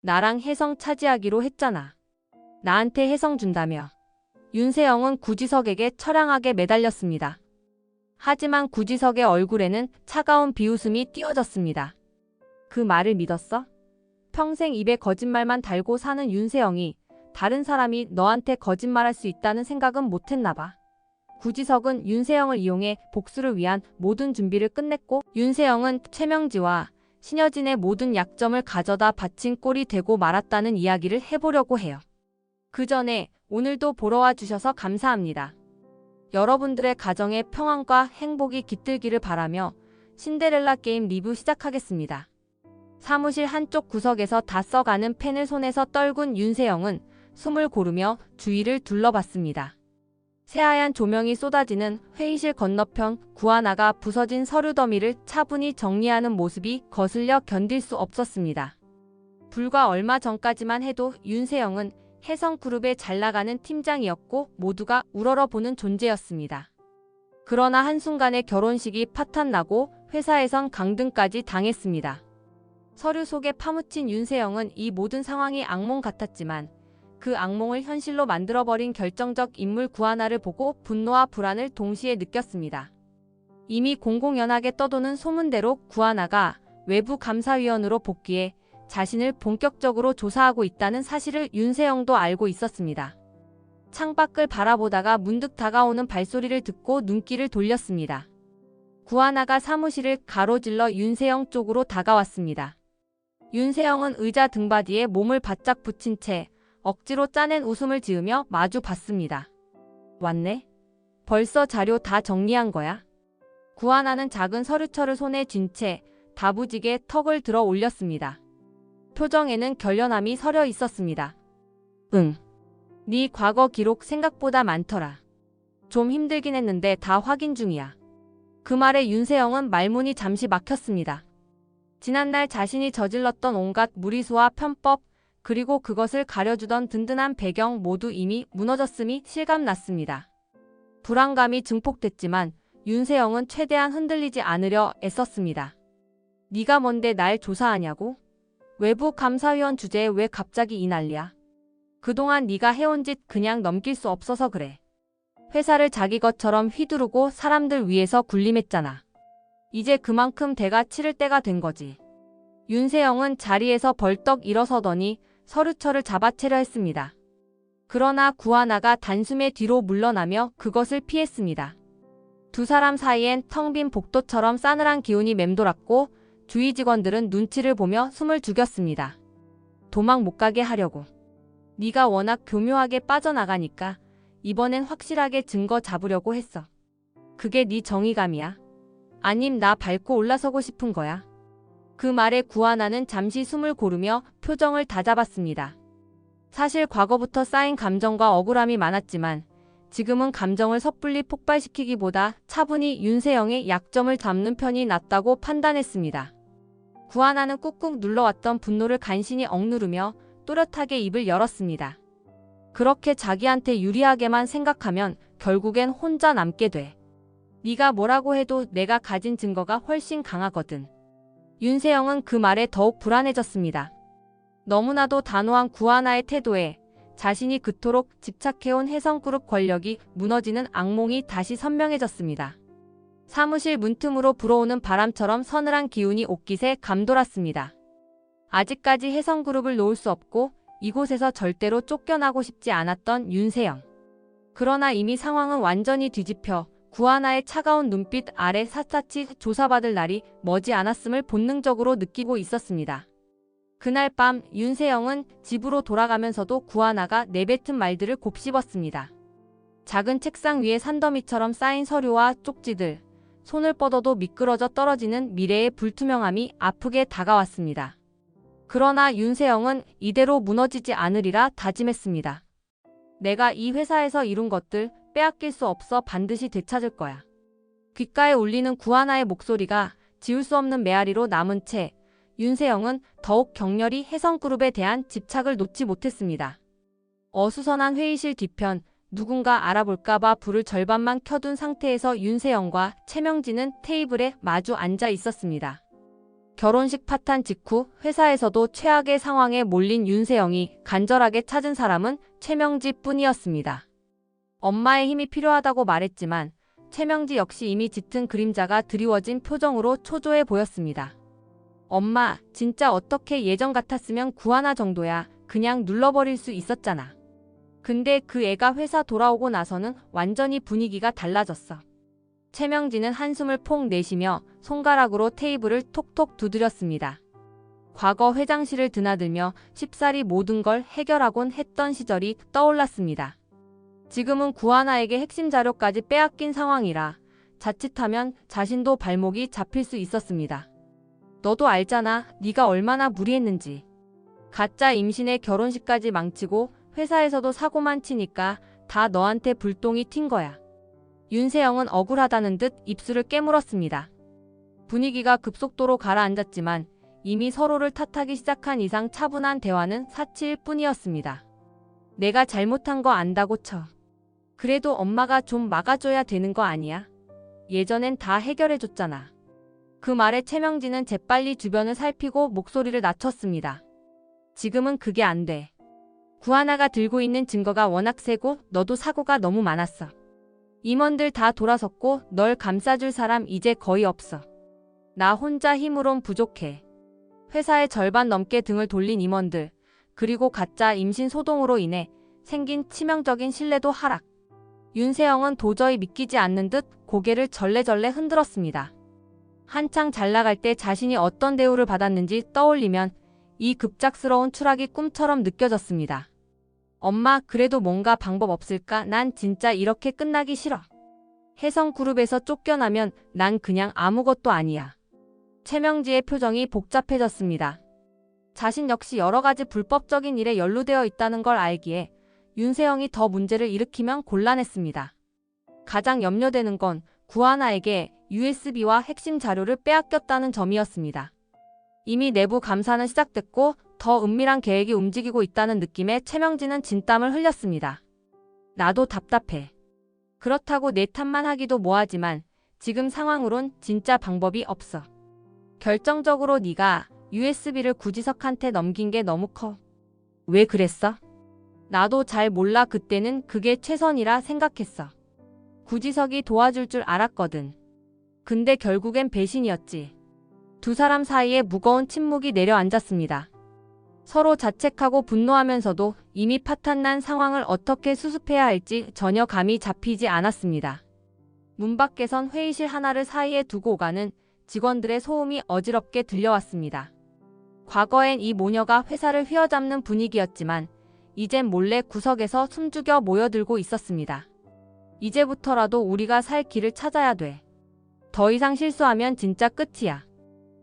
나랑 혜성 차지하기로 했잖아. 나한테 혜성 준다며. 윤세영은 구지석에게 처량하게 매달렸습니다. 하지만 구지석의 얼굴에는 차가운 비웃음이 띄어졌습니다. 그 말을 믿었어? 평생 입에 거짓말만 달고 사는 윤세영이 다른 사람이 너한테 거짓말할 수 있다는 생각은 못했나 봐. 구지석은 윤세영을 이용해 복수를 위한 모든 준비를 끝냈고 윤세영은 최명지와 신여진의 모든 약점을 가져다 바친 꼴이 되고 말았다는 이야기를 해보려고 해요. 그 전에 오늘도 보러 와주셔서 감사합니다. 여러분들의 가정에 평안과 행복이 깃들기를 바라며 신데렐라 게임 리뷰 시작하겠습니다. 사무실 한쪽 구석에서 다 써가는 펜을 손에서 떨군 윤세영은 숨을 고르며 주위를 둘러봤습니다. 새하얀 조명이 쏟아지는 회의실 건너편 구하나가 부서진 서류 더미를 차분히 정리하는 모습이 거슬려 견딜 수 없었습니다. 불과 얼마 전까지만 해도 윤세영은 혜성그룹의 잘나가는 팀장이었고 모두가 우러러보는 존재였습니다. 그러나 한순간에 결혼식이 파탄나고 회사에선 강등까지 당했습니다. 서류 속에 파묻힌 윤세영은 이 모든 상황이 악몽 같았지만 그 악몽을 현실로 만들어버린 결정적 인물 구하나를 보고 분노와 불안을 동시에 느꼈습니다. 이미 공공연하게 떠도는 소문대로 구하나가 외부 감사위원으로 복귀해 자신을 본격적으로 조사하고 있다는 사실을 윤세영도 알고 있었습니다. 창밖을 바라보다가 문득 다가오는 발소리를 듣고 눈길을 돌렸습니다. 구하나가 사무실을 가로질러 윤세영 쪽으로 다가왔습니다. 윤세영은 의자 등받이에 몸을 바짝 붙인 채 억지로 짜낸 웃음을 지으며 마주 봤습니다. 왔네? 벌써 자료 다 정리한 거야? 구하나는 작은 서류철을 손에 쥔 채 다부지게 턱을 들어 올렸습니다. 표정에는 결연함이 서려 있었습니다. 응. 네 과거 기록 생각보다 많더라. 좀 힘들긴 했는데 다 확인 중이야. 그 말에 윤세영은 말문이 잠시 막혔습니다. 지난날 자신이 저질렀던 온갖 무리수와 편법, 그리고 그것을 가려주던 든든한 배경 모두 이미 무너졌음이 실감났습니다. 불안감이 증폭됐지만 윤세영은 최대한 흔들리지 않으려 애썼습니다. 네가 뭔데 날 조사하냐고? 외부 감사위원 주제에 왜 갑자기 이 난리야? 그동안 네가 해온 짓 그냥 넘길 수 없어서 그래. 회사를 자기 것처럼 휘두르고 사람들 위해서 군림했잖아. 이제 그만큼 대가 치를 때가 된 거지. 윤세영은 자리에서 벌떡 일어서더니 서류철을 잡아채려 했습니다. 그러나 구하나가 단숨에 뒤로 물러나며 그것을 피했습니다. 두 사람 사이엔 텅 빈 복도처럼 싸늘한 기운이 맴돌았고 주위 직원들은 눈치를 보며 숨을 죽였습니다. 도망 못 가게 하려고. 네가 워낙 교묘하게 빠져나가니까 이번엔 확실하게 증거 잡으려고 했어. 그게 네 정의감이야? 아님 나 밟고 올라서고 싶은 거야? 그 말에 구하나는 잠시 숨을 고르며 표정을 다잡았습니다. 사실 과거부터 쌓인 감정과 억울함이 많았지만 지금은 감정을 섣불리 폭발시키기보다 차분히 윤세영의 약점을 잡는 편이 낫다고 판단했습니다. 구하나는 꾹꾹 눌러왔던 분노를 간신히 억누르며 또렷하게 입을 열었습니다. 그렇게 자기한테 유리하게만 생각하면 결국엔 혼자 남게 돼. 네가 뭐라고 해도 내가 가진 증거가 훨씬 강하거든. 윤세영은 그 말에 더욱 불안해졌습니다. 너무나도 단호한 구하나의 태도에 자신이 그토록 집착해온 혜성그룹 권력이 무너지는 악몽이 다시 선명해졌습니다. 사무실 문틈으로 불어오는 바람처럼 서늘한 기운이 옷깃에 감돌았습니다. 아직까지 혜성그룹을 놓을 수 없고 이곳에서 절대로 쫓겨나고 싶지 않았던 윤세영. 그러나 이미 상황은 완전히 뒤집혀 구하나의 차가운 눈빛 아래 샅샅이 조사받을 날이 머지 않았음을 본능적으로 느끼고 있었습니다. 그날 밤 윤세영은 집으로 돌아가면서도 구하나가 내뱉은 말들을 곱씹었습니다. 작은 책상 위에 산더미처럼 쌓인 서류와 쪽지들, 손을 뻗어도 미끄러져 떨어지는 미래의 불투명함이 아프게 다가왔습니다. 그러나 윤세영은 이대로 무너지지 않으리라 다짐했습니다. 내가 이 회사에서 이룬 것들 빼앗길 수 없어 반드시 되찾을 거야. 귓가에 울리는 구하나의 목소리가 지울 수 없는 메아리로 남은 채 윤세영은 더욱 격렬히 혜성그룹에 대한 집착을 놓지 못했습니다. 어수선한 회의실 뒤편, 누군가 알아볼까봐 불을 절반만 켜둔 상태에서 윤세영과 최명진은 테이블에 마주 앉아 있었습니다. 결혼식 파탄 직후 회사에서도 최악의 상황에 몰린 윤세영이 간절하게 찾은 사람은 최명지 뿐이었습니다. 엄마의 힘이 필요하다고 말했지만 최명지 역시 이미 짙은 그림자가 드리워진 표정으로 초조해 보였습니다. 엄마, 진짜 어떻게 예전 같았으면 구하나 정도야. 그냥 눌러버릴 수 있었잖아. 근데 그 애가 회사 돌아오고 나서는 완전히 분위기가 달라졌어. 최명지는 한숨을 폭 내쉬며 손가락으로 테이블을 톡톡 두드렸습니다. 과거 회장실을 드나들며 쉽사리 모든 걸 해결하곤 했던 시절이 떠올랐습니다. 지금은 구하나에게 핵심 자료까지 빼앗긴 상황이라 자칫하면 자신도 발목이 잡힐 수 있었습니다. 너도 알잖아. 네가 얼마나 무리했는지. 가짜 임신에 결혼식까지 망치고 회사에서도 사고만 치니까 다 너한테 불똥이 튄 거야. 윤세영은 억울하다는 듯 입술을 깨물었습니다. 분위기가 급속도로 가라앉았지만 이미 서로를 탓하기 시작한 이상 차분한 대화는 사치일 뿐이었습니다. 내가 잘못한 거 안다고 쳐. 그래도 엄마가 좀 막아줘야 되는 거 아니야? 예전엔 다 해결해줬잖아. 그 말에 최명지는 재빨리 주변을 살피고 목소리를 낮췄습니다. 지금은 그게 안 돼. 구하나가 들고 있는 증거가 워낙 세고 너도 사고가 너무 많았어. 임원들 다 돌아섰고 널 감싸줄 사람 이제 거의 없어. 나 혼자 힘으론 부족해. 회사의 절반 넘게 등을 돌린 임원들, 그리고 가짜 임신 소동으로 인해 생긴 치명적인 신뢰도 하락. 윤세영은 도저히 믿기지 않는 듯 고개를 절레절레 흔들었습니다. 한창 잘 나갈 때 자신이 어떤 대우를 받았는지 떠올리면 이 급작스러운 추락이 꿈처럼 느껴졌습니다. 엄마, 그래도 뭔가 방법 없을까? 난 진짜 이렇게 끝나기 싫어. 혜성그룹에서 쫓겨나면 난 그냥 아무것도 아니야. 최명지의 표정이 복잡해졌습니다. 자신 역시 여러 가지 불법적인 일에 연루되어 있다는 걸 알기에 윤세영이 더 문제를 일으키면 곤란했습니다. 가장 염려되는 건 구하나에게 USB와 핵심 자료를 빼앗겼다는 점이었습니다. 이미 내부 감사는 시작됐고 더 은밀한 계획이 움직이고 있다는 느낌에 최명지는 진땀을 흘렸습니다. 나도 답답해. 그렇다고 내 탓만 하기도 뭐하지만 지금 상황으론 진짜 방법이 없어. 결정적으로 네가 USB를 구지석한테 넘긴 게 너무 커. 왜 그랬어? 나도 잘 몰라. 그때는 그게 최선이라 생각했어. 구지석이 도와줄 줄 알았거든. 근데 결국엔 배신이었지. 두 사람 사이에 무거운 침묵이 내려앉았습니다. 서로 자책하고 분노하면서도 이미 파탄난 상황을 어떻게 수습해야 할지 전혀 감이 잡히지 않았습니다. 문 밖에선 회의실 하나를 사이에 두고 오가는 직원들의 소음이 어지럽게 들려왔습니다. 과거엔 이 모녀가 회사를 휘어잡는 분위기였지만 이젠 몰래 구석에서 숨죽여 모여들고 있었습니다. 이제부터라도 우리가 살 길을 찾아야 돼. 더 이상 실수하면 진짜 끝이야.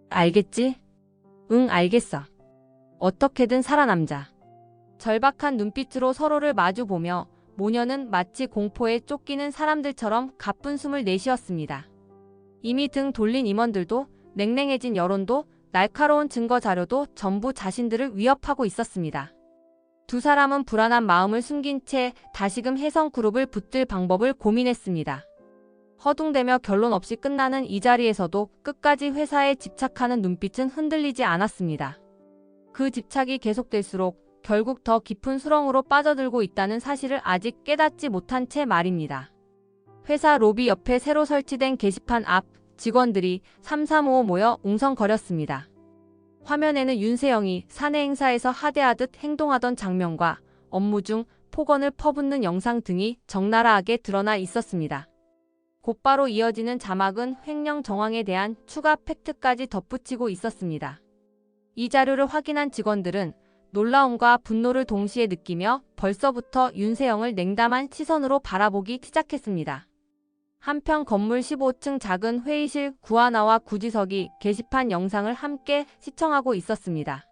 알겠지? 응, 알겠어. 어떻게든 살아남자. 절박한 눈빛으로 서로를 마주보며 모녀는 마치 공포에 쫓기는 사람들처럼 가쁜 숨을 내쉬었습니다. 이미 등 돌린 임원들도 냉랭해진 여론도 날카로운 증거 자료도 전부 자신들을 위협하고 있었습니다. 두 사람은 불안한 마음을 숨긴 채 다시금 혜성그룹을 붙들 방법을 고민했습니다. 허둥대며 결론 없이 끝나는 이 자리에서도 끝까지 회사에 집착하는 눈빛은 흔들리지 않았습니다. 그 집착이 계속될수록 결국 더 깊은 수렁으로 빠져들고 있다는 사실을 아직 깨닫지 못한 채 말입니다. 회사 로비 옆에 새로 설치된 게시판 앞 직원들이 3355 모여 웅성거렸습니다. 화면에는 윤세영이 사내 행사에서 하대하듯 행동하던 장면과 업무 중 폭언을 퍼붓는 영상 등이 적나라하게 드러나 있었습니다. 곧바로 이어지는 자막은 횡령 정황에 대한 추가 팩트까지 덧붙이고 있었습니다. 이 자료를 확인한 직원들은 놀라움과 분노를 동시에 느끼며 벌써부터 윤세영을 냉담한 시선으로 바라보기 시작했습니다. 한편 건물 15층 작은 회의실 구하나와 구지석이 게시판 영상을 함께 시청하고 있었습니다.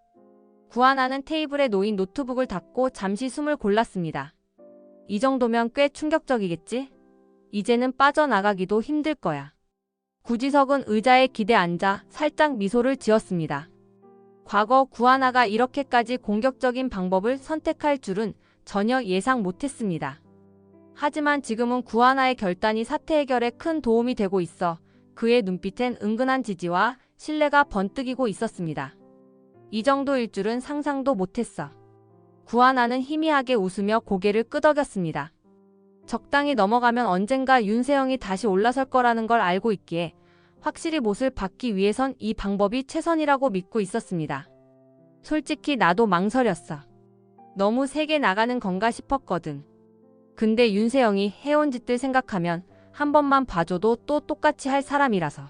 구하나는 테이블에 놓인 노트북을 닫고 잠시 숨을 골랐습니다. 이 정도면 꽤 충격적이겠지? 이제는 빠져나가기도 힘들 거야. 구지석은 의자에 기대 앉아 살짝 미소를 지었습니다. 과거 구하나가 이렇게까지 공격적인 방법을 선택할 줄은 전혀 예상 못했습니다. 하지만 지금은 구하나의 결단이 사태 해결에 큰 도움이 되고 있어 그의 눈빛엔 은근한 지지와 신뢰가 번뜩이고 있었습니다. 이 정도일 줄은 상상도 못했어. 구하나는 희미하게 웃으며 고개를 끄덕였습니다. 적당히 넘어가면 언젠가 윤세영이 다시 올라설 거라는 걸 알고 있기에 확실히 못을 받기 위해선 이 방법이 최선이라고 믿고 있었습니다. 솔직히 나도 망설였어. 너무 세게 나가는 건가 싶었거든. 근데 윤세영이 해온 짓들 생각하면 한 번만 봐줘도 또 똑같이 할 사람이라서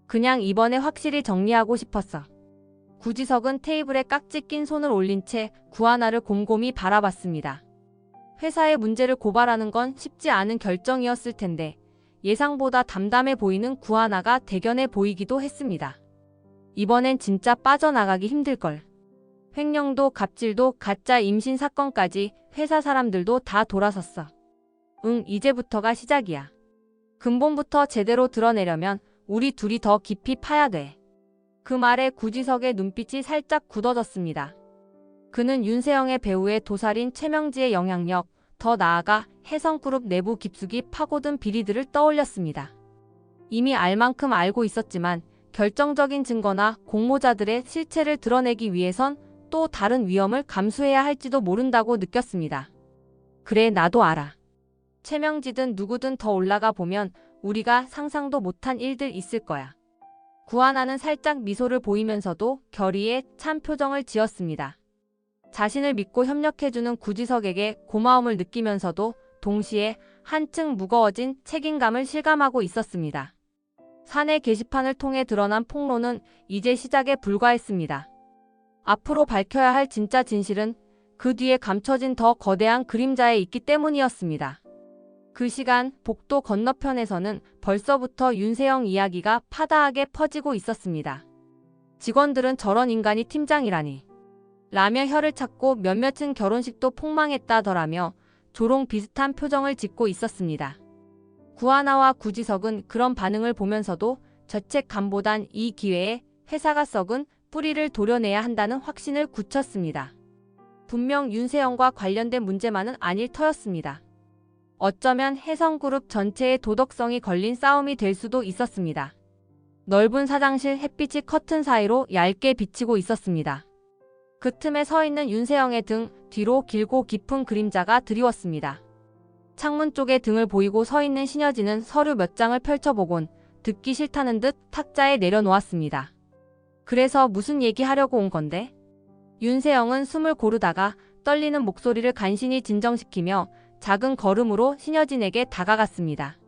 그냥 이번에 확실히 정리하고 싶었어. 구지석은 테이블에 깍지 낀 손을 올린 채 구하나를 곰곰이 바라봤습니다. 회사의 문제를 고발하는 건 쉽지 않은 결정이었을 텐데 예상보다 담담해 보이는 구하나가 대견해 보이기도 했습니다. 이번엔 진짜 빠져나가기 힘들걸. 횡령도 갑질도 가짜 임신 사건까지 회사 사람들도 다 돌아섰어. 응, 이제부터가 시작이야. 근본부터 제대로 드러내려면 우리 둘이 더 깊이 파야 돼. 그 말에 구지석의 눈빛이 살짝 굳어졌습니다. 그는 윤세영의 배우의 도살인 최명지의 영향력, 더 나아가 혜성그룹 내부 깊숙이 파고든 비리들을 떠올렸습니다. 이미 알 만큼 알고 있었지만 결정적인 증거나 공모자들의 실체를 드러내기 위해선 또 다른 위험을 감수해야 할지도 모른다고 느꼈습니다. 그래, 나도 알아. 최명지든 누구든 더 올라가 보면 우리가 상상도 못한 일들 있을 거야. 구하나는 살짝 미소를 보이면서도 결의에 찬 표정을 지었습니다. 자신을 믿고 협력해주는 구지석에게 고마움을 느끼면서도 동시에 한층 무거워진 책임감을 실감하고 있었습니다. 사내 게시판을 통해 드러난 폭로는 이제 시작에 불과했습니다. 앞으로 밝혀야 할 진짜 진실은 그 뒤에 감춰진 더 거대한 그림자에 있기 때문이었습니다. 그 시간 복도 건너편에서는 벌써부터 윤세영 이야기가 파다하게 퍼지고 있었습니다. 직원들은 저런 인간이 팀장이라니. 라며 혀를 찾고 몇몇은 결혼식도 폭망했다더라며 조롱 비슷한 표정을 짓고 있었습니다. 구하나와 구지석은 그런 반응을 보면서도 죄책감보단 이 기회에 회사가 썩은 뿌리를 도려내야 한다는 확신을 굳혔습니다. 분명 윤세영과 관련된 문제만은 아닐 터였습니다. 어쩌면 혜성그룹 전체의 도덕성이 걸린 싸움이 될 수도 있었습니다. 넓은 사장실 햇빛이 커튼 사이로 얇게 비치고 있었습니다. 그 틈에 서 있는 윤세영의 등 뒤로 길고 깊은 그림자가 드리웠습니다. 창문 쪽에 등을 보이고 서 있는 신여진은 서류 몇 장을 펼쳐보곤 듣기 싫다는 듯 탁자에 내려놓았습니다. 그래서 무슨 얘기하려고 온 건데? 윤세영은 숨을 고르다가 떨리는 목소리를 간신히 진정시키며 작은 걸음으로 신여진에게 다가갔습니다.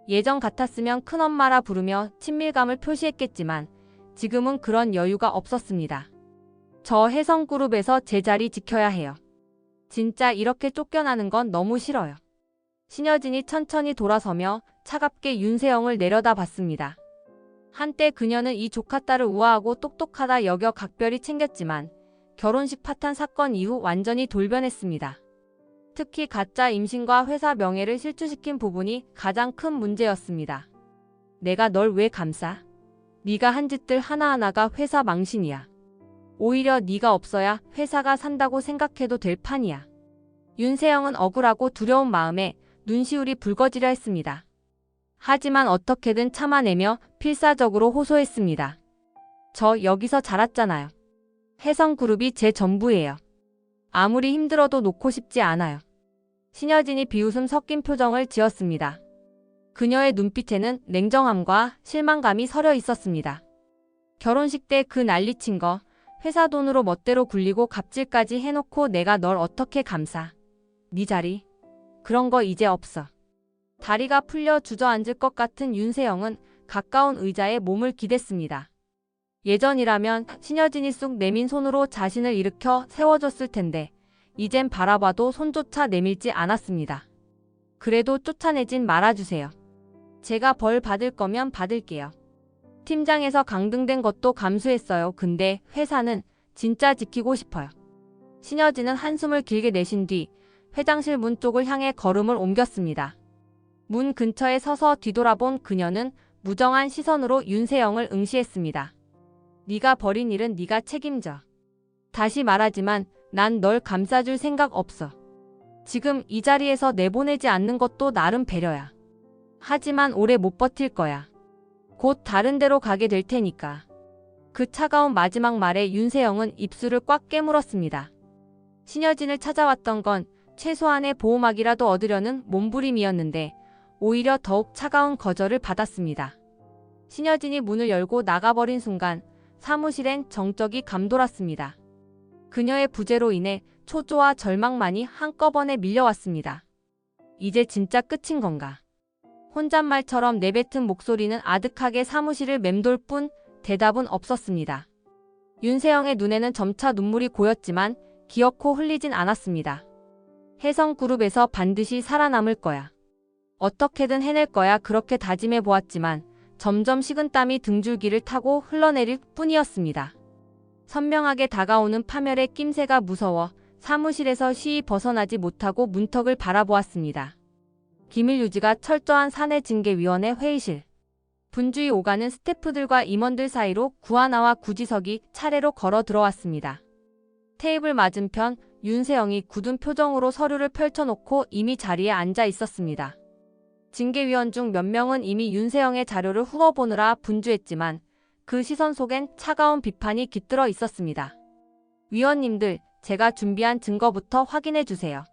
예전 같았으면 큰엄마라 부르며 친밀감을 표시했겠지만 지금은 그런 여유가 없었습니다. 저 혜성그룹에서 제 자리 지켜야 해요. 진짜 이렇게 쫓겨나는 건 너무 싫어요. 신여진이 천천히 돌아서며 차갑게 윤세영을 내려다봤습니다. 한때 그녀는 이 조카딸을 우아하고 똑똑하다 여겨 각별히 챙겼지만 결혼식 파탄 사건 이후 완전히 돌변했습니다. 특히 가짜 임신과 회사 명예를 실추시킨 부분이 가장 큰 문제였습니다. 내가 널 왜 감싸? 네가 한 짓들 하나하나가 회사 망신이야. 오히려 네가 없어야 회사가 산다고 생각해도 될 판이야. 윤세영은 억울하고 두려운 마음에 눈시울이 붉어지려 했습니다. 하지만 어떻게든 참아내며 필사적으로 호소했습니다. 저 여기서 자랐잖아요. 혜성그룹이 제 전부예요. 아무리 힘들어도 놓고 싶지 않아요. 신여진이 비웃음 섞인 표정을 지었습니다. 그녀의 눈빛에는 냉정함과 실망감이 서려 있었습니다. 결혼식 때 그 난리친 거, 회사 돈으로 멋대로 굴리고 갑질까지 해놓고 내가 널 어떻게 감싸? 네 자리? 그런 거 이제 없어. 다리가 풀려 주저앉을 것 같은 윤세영은 가까운 의자에 몸을 기댔습니다. 예전이라면 신여진이 쑥 내민 손으로 자신을 일으켜 세워줬을 텐데 이젠 바라봐도 손조차 내밀지 않았습니다. 그래도 쫓아내진 말아주세요. 제가 벌 받을 거면 받을게요. 팀장에서 강등된 것도 감수했어요. 근데 회사는 진짜 지키고 싶어요. 신여진은 한숨을 길게 내쉰 뒤 회장실 문 쪽을 향해 걸음을 옮겼습니다. 문 근처에 서서 뒤돌아본 그녀는 무정한 시선으로 윤세영을 응시했습니다. 네가 벌인 일은 네가 책임져. 다시 말하지만 난 널 감싸줄 생각 없어. 지금 이 자리에서 내보내지 않는 것도 나름 배려야. 하지만 오래 못 버틸 거야. 곧 다른 데로 가게 될 테니까. 그 차가운 마지막 말에 윤세영은 입술을 꽉 깨물었습니다. 신여진을 찾아왔던 건 최소한의 보호막이라도 얻으려는 몸부림이었는데 오히려 더욱 차가운 거절을 받았습니다. 신여진이 문을 열고 나가버린 순간 사무실엔 정적이 감돌았습니다. 그녀의 부재로 인해 초조와 절망만이 한꺼번에 밀려왔습니다. 이제 진짜 끝인 건가? 혼잣말처럼 내뱉은 목소리는 아득하게 사무실을 맴돌 뿐 대답은 없었습니다. 윤세영의 눈에는 점차 눈물이 고였지만 기어코 흘리진 않았습니다. 혜성그룹에서 반드시 살아남을 거야. 어떻게든 해낼 거야 그렇게 다짐해 보았지만 점점 식은땀이 등줄기를 타고 흘러내릴 뿐이었습니다. 선명하게 다가오는 파멸의 낌새가 무서워 사무실에서 쉬이 벗어나지 못하고 문턱을 바라보았습니다. 기밀 유지가 철저한 사내징계위원회 회의실. 분주히 오가는 스태프들과 임원들 사이로 구하나와 구지석이 차례로 걸어 들어왔습니다. 테이블 맞은편 윤세영이 굳은 표정으로 서류를 펼쳐놓고 이미 자리에 앉아 있었습니다. 징계위원 중 몇 명은 이미 윤세영의 자료를 훑어보느라 분주했지만 그 시선 속엔 차가운 비판이 깃들어 있었습니다. 위원님들, 제가 준비한 증거부터 확인해 주세요.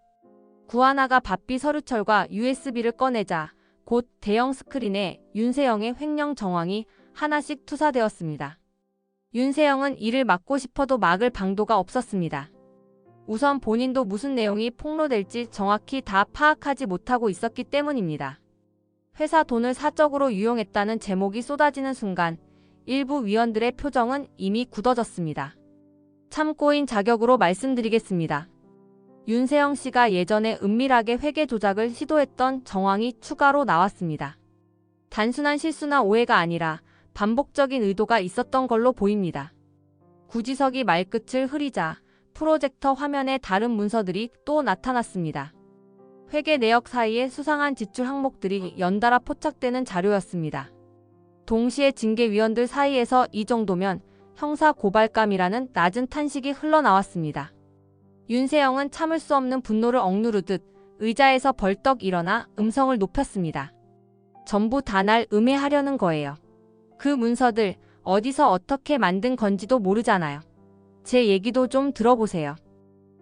구하나가 바삐 서류철과 USB를 꺼내자 곧 대형 스크린에 윤세영의 횡령 정황이 하나씩 투사되었습니다. 윤세영은 이를 막고 싶어도 막을 방도가 없었습니다. 우선 본인도 무슨 내용이 폭로될지 정확히 다 파악하지 못하고 있었기 때문입니다. 회사 돈을 사적으로 유용했다는 제목이 쏟아지는 순간 일부 위원들의 표정은 이미 굳어졌습니다. 참고인 자격으로 말씀드리겠습니다. 윤세영 씨가 예전에 은밀하게 회계 조작을 시도했던 정황이 추가로 나왔습니다. 단순한 실수나 오해가 아니라 반복적인 의도가 있었던 걸로 보입니다. 구지석이 말끝을 흐리자 프로젝터 화면에 다른 문서들이 또 나타났습니다. 회계 내역 사이에 수상한 지출 항목들이 연달아 포착되는 자료였습니다. 동시에 징계위원들 사이에서 이 정도면 형사 고발감이라는 낮은 탄식이 흘러나왔습니다. 윤세영은 참을 수 없는 분노를 억누르듯 의자에서 벌떡 일어나 음성을 높였습니다. 전부 다 날 음해하려는 거예요. 그 문서들 어디서 어떻게 만든 건지도 모르잖아요. 제 얘기도 좀 들어보세요.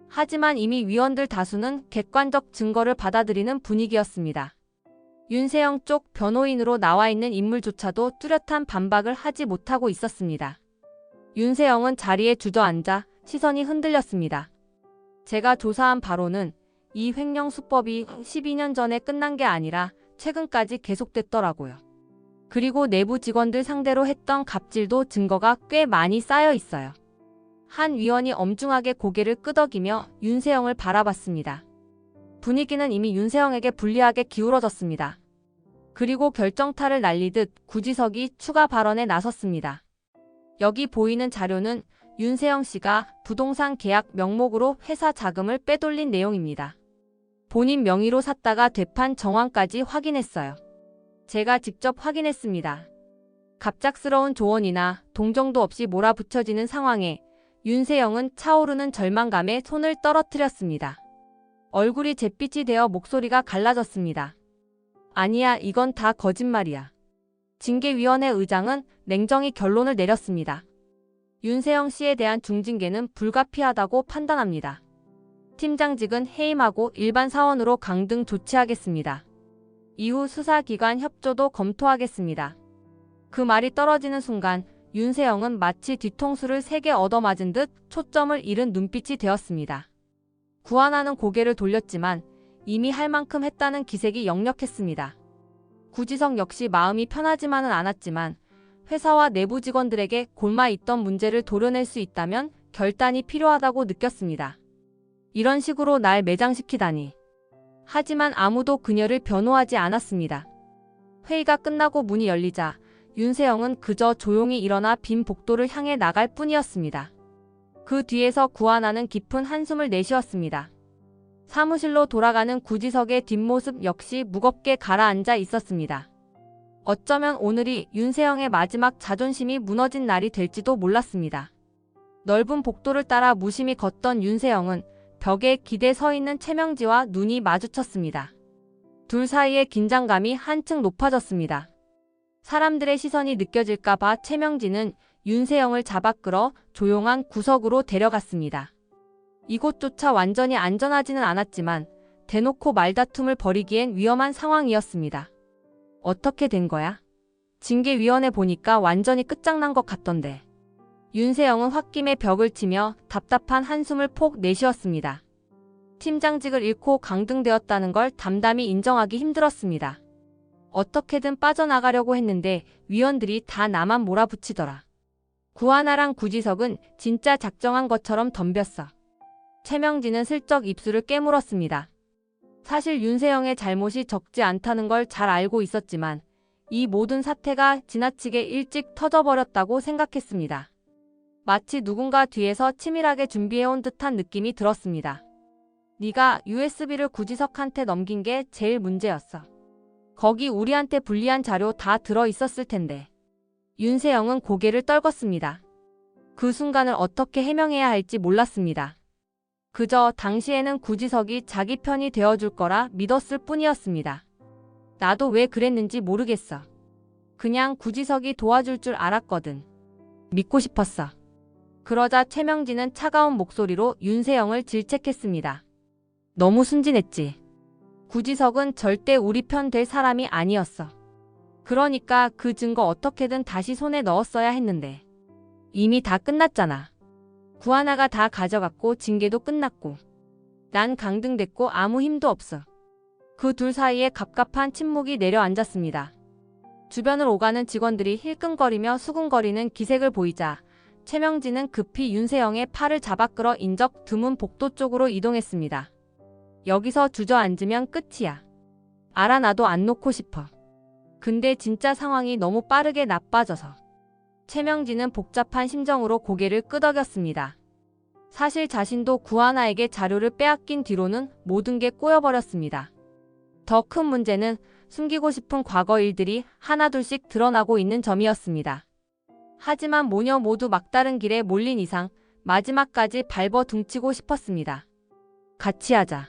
하지만 이미 위원들 다수는 객관적 증거를 받아들이는 분위기였습니다. 윤세영 쪽 변호인으로 나와 있는 인물조차도 뚜렷한 반박을 하지 못하고 있었습니다. 윤세영은 자리에 주저앉아 시선이 흔들렸습니다. 제가 조사한 바로는 이 횡령 수법이 12년 전에 끝난 게 아니라 최근까지 계속됐더라고요. 그리고 내부 직원들 상대로 했던 갑질도 증거가 꽤 많이 쌓여 있어요. 한 위원이 엄중하게 고개를 끄덕이며 윤세영을 바라봤습니다. 분위기는 이미 윤세영에게 불리하게 기울어졌습니다. 그리고 결정타를 날리듯 구지석이 추가 발언에 나섰습니다. 여기 보이는 자료는 윤세영 씨가 부동산 계약 명목으로 회사 자금을 빼돌린 내용입니다. 본인 명의로 샀다가 되판 정황까지 확인했어요. 제가 직접 확인했습니다. 갑작스러운 조언이나 동정도 없이 몰아붙여지는 상황에 윤세영은 차오르는 절망감에 손을 떨어뜨렸습니다. 얼굴이 잿빛이 되어 목소리가 갈라졌습니다. 아니야, 이건 다 거짓말이야. 징계위원회 의장은 냉정히 결론을 내렸습니다. 윤세영 씨에 대한 중징계는 불가피하다고 판단합니다. 팀장직은 해임하고 일반 사원으로 강등 조치하겠습니다. 이후 수사기관 협조도 검토하겠습니다. 그 말이 떨어지는 순간 윤세영은 마치 뒤통수를 3개 얻어맞은 듯 초점을 잃은 눈빛이 되었습니다. 구하나는 고개를 돌렸지만 이미 할 만큼 했다는 기색이 역력했습니다. 구지석 역시 마음이 편하지만은 않았지만 회사와 내부 직원들에게 골마 있던 문제를 도려낼 수 있다면 결단이 필요하다고 느꼈습니다. 이런 식으로 날 매장시키다니. 하지만 아무도 그녀를 변호하지 않았습니다. 회의가 끝나고 문이 열리자 윤세영은 그저 조용히 일어나 빈 복도를 향해 나갈 뿐이었습니다. 그 뒤에서 구하나는 깊은 한숨을 내쉬었습니다. 사무실로 돌아가는 구지석의 뒷모습 역시 무겁게 가라앉아 있었습니다. 어쩌면 오늘이 윤세영의 마지막 자존심이 무너진 날이 될지도 몰랐습니다. 넓은 복도를 따라 무심히 걷던 윤세영은 벽에 기대 서 있는 최명지와 눈이 마주쳤습니다. 둘 사이의 긴장감이 한층 높아졌습니다. 사람들의 시선이 느껴질까봐 최명지는 윤세영을 잡아 끌어 조용한 구석으로 데려갔습니다. 이곳조차 완전히 안전하지는 않았지만 대놓고 말다툼을 벌이기엔 위험한 상황이었습니다. 어떻게 된 거야? 징계위원회 보니까 완전히 끝장난 것 같던데. 윤세영은 홧김에 벽을 치며 답답한 한숨을 폭 내쉬었습니다. 팀장직을 잃고 강등되었다는 걸 담담히 인정하기 힘들었습니다. 어떻게든 빠져나가려고 했는데 위원들이 다 나만 몰아붙이더라. 구하나랑 구지석은 진짜 작정한 것처럼 덤볐어. 최명진은 슬쩍 입술을 깨물었습니다. 사실 윤세영의 잘못이 적지 않다는 걸 잘 알고 있었지만 이 모든 사태가 지나치게 일찍 터져버렸다고 생각했습니다. 마치 누군가 뒤에서 치밀하게 준비해온 듯한 느낌이 들었습니다. 네가 USB를 구지석한테 넘긴 게 제일 문제였어. 거기 우리한테 불리한 자료 다 들어있었을 텐데. 윤세영은 고개를 떨궜습니다. 그 순간을 어떻게 해명해야 할지 몰랐습니다. 그저 당시에는 구지석이 자기 편이 되어줄 거라 믿었을 뿐이었습니다. 나도 왜 그랬는지 모르겠어. 그냥 구지석이 도와줄 줄 알았거든. 믿고 싶었어. 그러자 최명진은 차가운 목소리로 윤세영을 질책했습니다. 너무 순진했지. 구지석은 절대 우리 편 될 사람이 아니었어. 그러니까 그 증거 어떻게든 다시 손에 넣었어야 했는데. 이미 다 끝났잖아. 구하나가 다 가져갔고 징계도 끝났고. 난 강등됐고 아무 힘도 없어. 그 둘 사이에 갑갑한 침묵이 내려앉았습니다. 주변을 오가는 직원들이 힐끔거리며 수군거리는 기색을 보이자 최명진은 급히 윤세영의 팔을 잡아 끌어 인적 드문 복도 쪽으로 이동했습니다. 여기서 주저앉으면 끝이야. 알아 나도 안 놓고 싶어. 근데 진짜 상황이 너무 빠르게 나빠져서. 최명진은 복잡한 심정으로 고개를 끄덕였습니다. 사실 자신도 구하나에게 자료를 빼앗긴 뒤로는 모든 게 꼬여버렸습니다. 더 큰 문제는 숨기고 싶은 과거 일들이 하나둘씩 드러나고 있는 점이었습니다. 하지만 모녀 모두 막다른 길에 몰린 이상 마지막까지 발버둥치고 싶었습니다. 같이 하자.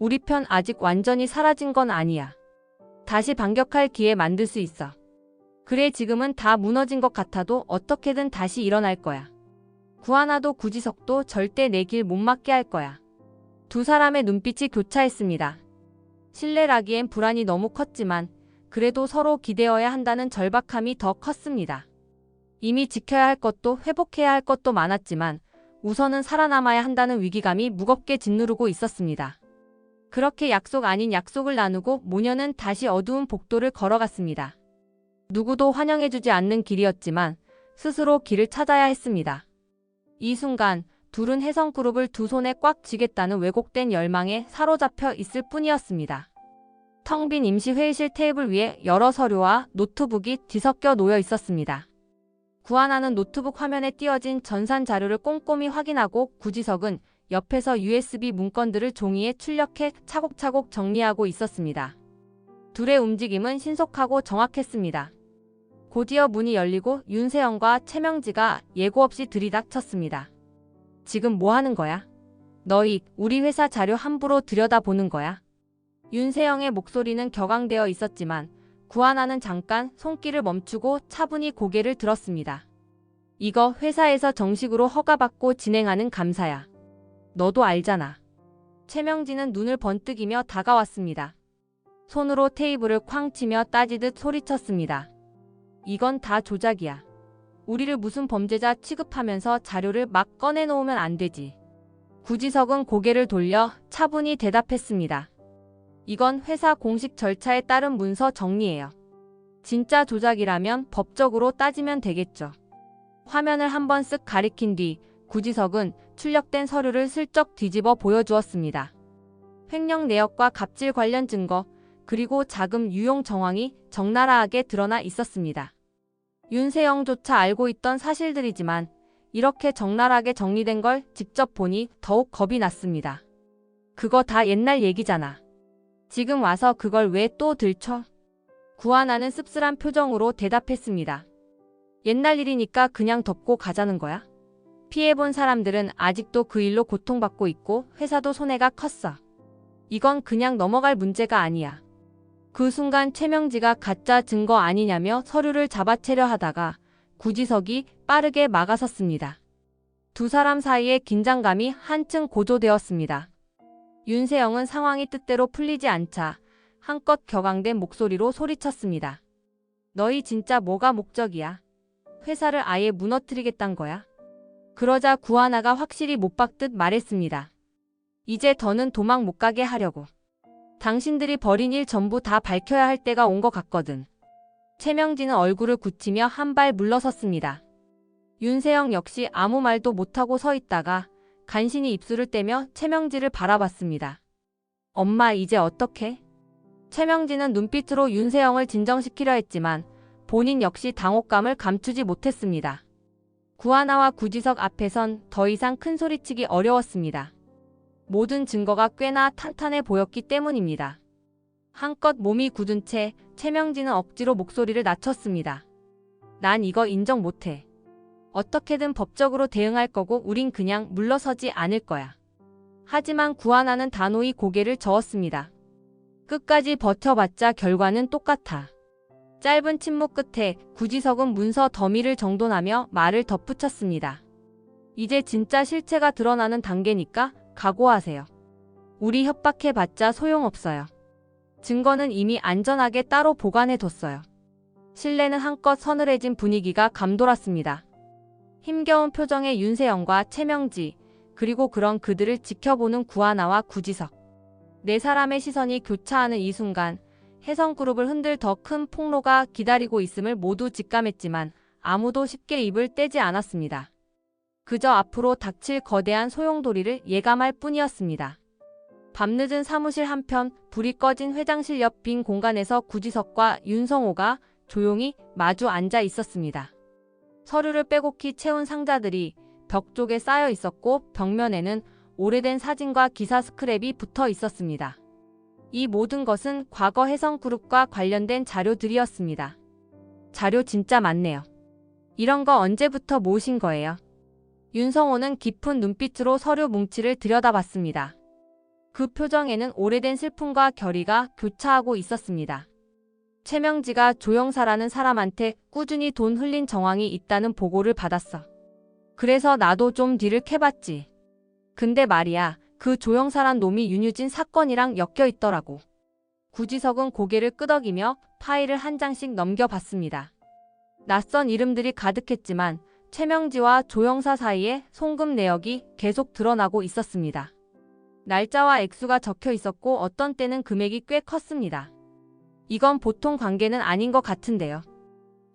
우리 편 아직 완전히 사라진 건 아니야. 다시 반격할 기회 만들 수 있어. 그래 지금은 다 무너진 것 같아도 어떻게든 다시 일어날 거야. 구하나도 구지석도 절대 내 길 못 막게 할 거야. 두 사람의 눈빛이 교차했습니다. 신뢰라기엔 불안이 너무 컸지만 그래도 서로 기대어야 한다는 절박함이 더 컸습니다. 이미 지켜야 할 것도 회복해야 할 것도 많았지만 우선은 살아남아야 한다는 위기감이 무겁게 짓누르고 있었습니다. 그렇게 약속 아닌 약속을 나누고 모녀는 다시 어두운 복도를 걸어갔습니다. 누구도 환영해주지 않는 길이었지만 스스로 길을 찾아야 했습니다. 이 순간 둘은 혜성그룹을 두 손에 꽉 쥐겠다는 왜곡된 열망에 사로잡혀 있을 뿐이었습니다. 텅 빈 임시 회의실 테이블 위에 여러 서류와 노트북이 뒤섞여 놓여 있었습니다. 구하나는 노트북 화면에 띄어진 전산 자료를 꼼꼼히 확인하고 구지석은 옆에서 USB 문건들을 종이에 출력해 차곡차곡 정리하고 있었습니다. 둘의 움직임은 신속하고 정확했습니다. 곧이어 문이 열리고 윤세영과 최명지가 예고 없이 들이닥쳤습니다. 지금 뭐 하는 거야? 너희 우리 회사 자료 함부로 들여다보는 거야? 윤세영의 목소리는 격앙되어 있었지만 구하나는 잠깐 손길을 멈추고 차분히 고개를 들었습니다. 이거 회사에서 정식으로 허가받고 진행하는 감사야. 너도 알잖아. 최명진은 눈을 번뜩이며 다가왔습니다. 손으로 테이블을 쾅 치며 따지듯 소리쳤습니다. 이건 다 조작이야. 우리를 무슨 범죄자 취급하면서 자료를 막 꺼내놓으면 안 되지. 구지석은 고개를 돌려 차분히 대답했습니다. 이건 회사 공식 절차에 따른 문서 정리예요. 진짜 조작이라면 법적으로 따지면 되겠죠. 화면을 한번 쓱 가리킨 뒤 구지석은 출력된 서류를 슬쩍 뒤집어 보여주었습니다. 횡령 내역과 갑질 관련 증거, 그리고 자금 유용 정황이 적나라하게 드러나 있었습니다. 윤세영조차 알고 있던 사실들이지만 이렇게 적나라하게 정리된 걸 직접 보니 더욱 겁이 났습니다. 그거 다 옛날 얘기잖아. 지금 와서 그걸 왜 또 들춰? 구하나는 씁쓸한 표정으로 대답했습니다. 옛날 일이니까 그냥 덮고 가자는 거야? 피해본 사람들은 아직도 그 일로 고통받고 있고 회사도 손해가 컸어. 이건 그냥 넘어갈 문제가 아니야. 그 순간 최명지가 가짜 증거 아니냐며 서류를 잡아채려 하다가 구지석이 빠르게 막아섰습니다. 두 사람 사이의 긴장감이 한층 고조되었습니다. 윤세영은 상황이 뜻대로 풀리지 않자 한껏 격앙된 목소리로 소리쳤습니다. 너희 진짜 뭐가 목적이야? 회사를 아예 무너뜨리겠단 거야? 그러자 구하나가 확실히 못 박듯 말했습니다. 이제 더는 도망 못 가게 하려고. 당신들이 벌인 일 전부 다 밝혀야 할 때가 온 것 같거든. 최명진은 얼굴을 굳히며 한 발 물러섰습니다. 윤세영 역시 아무 말도 못하고 서 있다가 간신히 입술을 떼며 최명진을 바라봤습니다. 엄마 이제 어떡해? 최명진은 눈빛으로 윤세영을 진정시키려 했지만 본인 역시 당혹감을 감추지 못했습니다. 구하나와 구지석 앞에선 더 이상 큰 소리치기 어려웠습니다. 모든 증거가 꽤나 탄탄해 보였기 때문입니다. 한껏 몸이 굳은 채 최명진은 억지로 목소리를 낮췄습니다. 난 이거 인정 못해. 어떻게든 법적으로 대응할 거고 우린 그냥 물러서지 않을 거야. 하지만 구하나는 단호히 고개를 저었습니다. 끝까지 버텨봤자 결과는 똑같아. 짧은 침묵 끝에 구지석은 문서 더미를 정돈하며 말을 덧붙였습니다. 이제 진짜 실체가 드러나는 단계니까 각오하세요. 우리 협박해봤자 소용없어요. 증거는 이미 안전하게 따로 보관해뒀어요. 신뢰는 한껏 서늘해진 분위기가 감돌았습니다. 힘겨운 표정의 윤세영과 최명지, 그리고 그런 그들을 지켜보는 구하나와 구지석. 네 사람의 시선이 교차하는 이 순간 혜성그룹을 흔들 더 큰 폭로가 기다리고 있음을 모두 직감했지만 아무도 쉽게 입을 떼지 않았습니다. 그저 앞으로 닥칠 거대한 소용돌이를 예감할 뿐이었습니다. 밤늦은 사무실 한편 불이 꺼진 회장실 옆 빈 공간에서 구지석과 윤성호가 조용히 마주 앉아 있었습니다. 서류를 빼곡히 채운 상자들이 벽 쪽에 쌓여 있었고 벽면에는 오래된 사진과 기사 스크랩이 붙어 있었습니다. 이 모든 것은 과거 혜성그룹과 관련된 자료들이었습니다. 자료 진짜 많네요. 이런 거 언제부터 모으신 거예요? 윤성호는 깊은 눈빛으로 서류 뭉치를 들여다봤습니다. 그 표정에는 오래된 슬픔과 결의가 교차하고 있었습니다. 최명지가 조영사라는 사람한테 꾸준히 돈 흘린 정황이 있다는 보고를 받았어. 그래서 나도 좀 뒤를 캐봤지. 근데 말이야, 그 조영사란 놈이 윤유진 사건이랑 엮여 있더라고. 구지석은 고개를 끄덕이며 파일을 한 장씩 넘겨봤습니다. 낯선 이름들이 가득했지만 최명지와 조영사 사이에 송금 내역이 계속 드러나고 있었습니다. 날짜와 액수가 적혀 있었고 어떤 때는 금액이 꽤 컸습니다. 이건 보통 관계는 아닌 것 같은데요.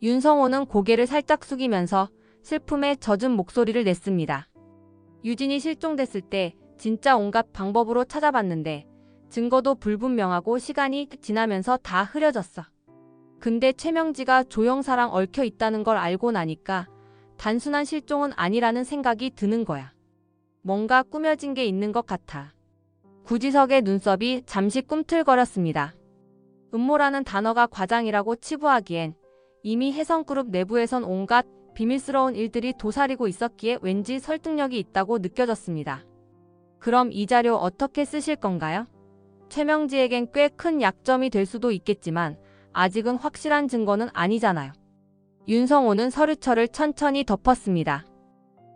윤성호는 고개를 살짝 숙이면서 슬픔에 젖은 목소리를 냈습니다. 유진이 실종됐을 때 진짜 온갖 방법으로 찾아봤는데 증거도 불분명하고 시간이 지나면서 다 흐려졌어. 근데 최명지가 조영사랑 얽혀 있다는 걸 알고 나니까 단순한 실종은 아니라는 생각이 드는 거야. 뭔가 꾸며진 게 있는 것 같아. 구지석의 눈썹이 잠시 꿈틀거렸습니다. 음모라는 단어가 과장이라고 치부하기엔 이미 혜성그룹 내부에선 온갖 비밀스러운 일들이 도사리고 있었기에 왠지 설득력이 있다고 느껴졌습니다. 그럼 이 자료 어떻게 쓰실 건가요? 최명지에겐 꽤 큰 약점이 될 수도 있겠지만 아직은 확실한 증거는 아니잖아요. 윤성호는 서류철을 천천히 덮었습니다.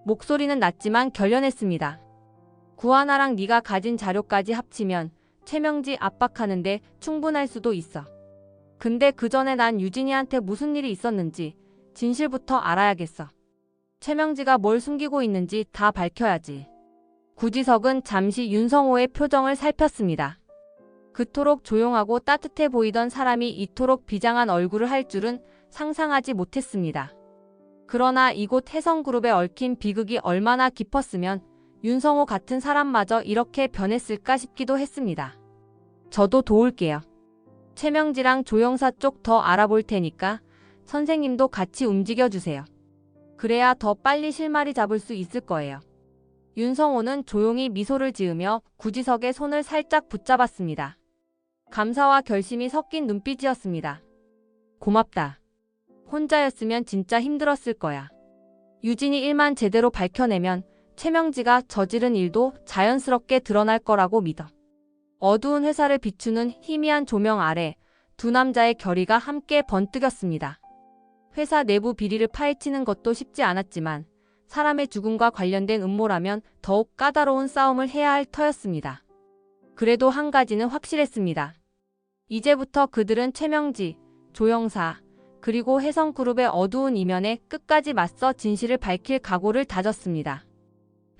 목소리는 낮지만 결연했습니다. 구하나랑 네가 가진 자료까지 합치면 최명지 압박하는데 충분할 수도 있어. 근데 그 전에 난 유진이한테 무슨 일이 있었는지 진실부터 알아야겠어. 최명지가 뭘 숨기고 있는지 다 밝혀야지. 구지석은 잠시 윤성호의 표정을 살폈습니다. 그토록 조용하고 따뜻해 보이던 사람이 이토록 비장한 얼굴을 할 줄은 상상하지 못했습니다. 그러나 이곳 혜성그룹에 얽힌 비극이 얼마나 깊었으면 윤성호 같은 사람마저 이렇게 변했을까 싶기도 했습니다. 저도 도울게요. 최명지랑 조영사 쪽 더 알아볼 테니까 선생님도 같이 움직여주세요. 그래야 더 빨리 실마리 잡을 수 있을 거예요. 윤성호는 조용히 미소를 지으며 구지석의 손을 살짝 붙잡았습니다. 감사와 결심이 섞인 눈빛이었습니다. 고맙다. 혼자였으면 진짜 힘들었을 거야. 유진이 일만 제대로 밝혀내면 최명지가 저지른 일도 자연스럽게 드러날 거라고 믿어. 어두운 회사를 비추는 희미한 조명 아래 두 남자의 결의가 함께 번뜩였습니다. 회사 내부 비리를 파헤치는 것도 쉽지 않았지만 사람의 죽음과 관련된 음모라면 더욱 까다로운 싸움을 해야 할 터였습니다. 그래도 한 가지는 확실했습니다. 이제부터 그들은 최명지, 조영사, 그리고 혜성그룹의 어두운 이면에 끝까지 맞서 진실을 밝힐 각오를 다졌습니다.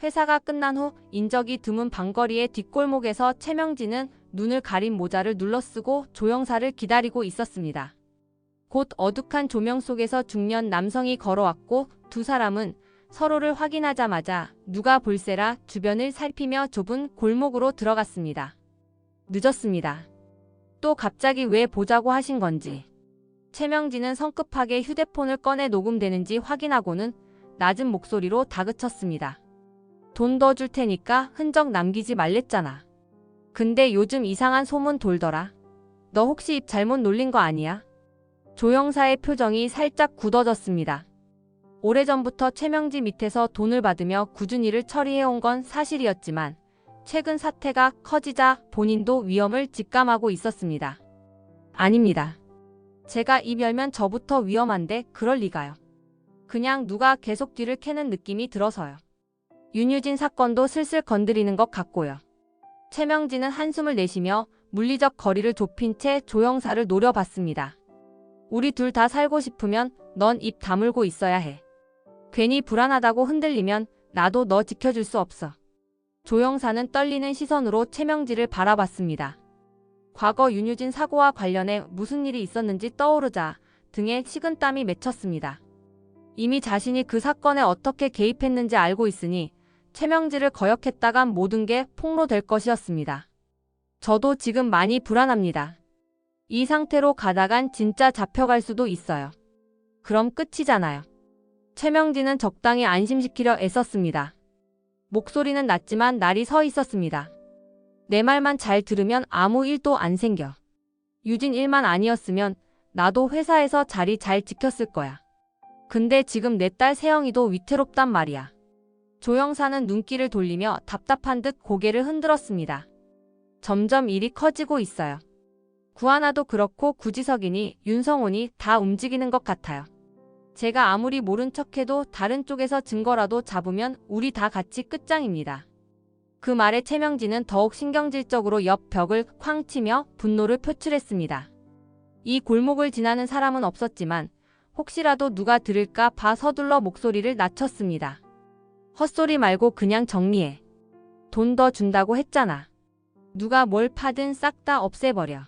회사가 끝난 후 인적이 드문 방거리의 뒷골목에서 최명지는 눈을 가린 모자를 눌러쓰고 조영사를 기다리고 있었습니다. 곧 어둑한 조명 속에서 중년 남성이 걸어왔고 두 사람은 서로를 확인하자마자 누가 볼세라 주변을 살피며 좁은 골목으로 들어갔습니다. 늦었습니다. 또 갑자기 왜 보자고 하신 건지. 최명지는 성급하게 휴대폰을 꺼내 녹음되는지 확인하고는 낮은 목소리로 다그쳤습니다. 돈 더 줄 테니까 흔적 남기지 말랬잖아. 근데 요즘 이상한 소문 돌더라. 너 혹시 입 잘못 놀린 거 아니야? 조영사의 표정이 살짝 굳어졌습니다. 오래전부터 최명지 밑에서 돈을 받으며 꾸준히 일을 처리해온 건 사실이었지만 최근 사태가 커지자 본인도 위험을 직감하고 있었습니다. 아닙니다. 제가 입 열면 저부터 위험한데 그럴 리가요. 그냥 누가 계속 뒤를 캐는 느낌이 들어서요. 윤유진 사건도 슬슬 건드리는 것 같고요. 최명지는 한숨을 내쉬며 물리적 거리를 좁힌 채 조영사를 노려봤습니다. 우리 둘 다 살고 싶으면 넌 입 다물고 있어야 해. 괜히 불안하다고 흔들리면 나도 너 지켜줄 수 없어. 조영사는 떨리는 시선으로 최명지를 바라봤습니다. 과거 윤유진 사고와 관련해 무슨 일이 있었는지 떠오르자 등에 식은땀이 맺혔습니다. 이미 자신이 그 사건에 어떻게 개입했는지 알고 있으니 최명지를 거역했다간 모든 게 폭로될 것이었습니다. 저도 지금 많이 불안합니다. 이 상태로 가다간 진짜 잡혀갈 수도 있어요. 그럼 끝이잖아요. 최명지는 적당히 안심시키려 애썼습니다. 목소리는 낮지만 날이 서 있었습니다. 내 말만 잘 들으면 아무 일도 안 생겨. 유진 일만 아니었으면 나도 회사에서 자리 잘 지켰을 거야. 근데 지금 내 딸 세영이도 위태롭단 말이야. 조영사는 눈길을 돌리며 답답한 듯 고개를 흔들었습니다. 점점 일이 커지고 있어요. 구하나도 그렇고 구지석이니 윤성훈이 다 움직이는 것 같아요. 제가 아무리 모른 척해도 다른 쪽에서 증거라도 잡으면 우리 다 같이 끝장입니다. 그 말에 최명지는 더욱 신경질적으로 옆 벽을 쾅 치며 분노를 표출했습니다. 이 골목을 지나는 사람은 없었지만 혹시라도 누가 들을까 봐 서둘러 목소리를 낮췄습니다. 헛소리 말고 그냥 정리해. 돈 더 준다고 했잖아. 누가 뭘 파든 싹 다 없애버려.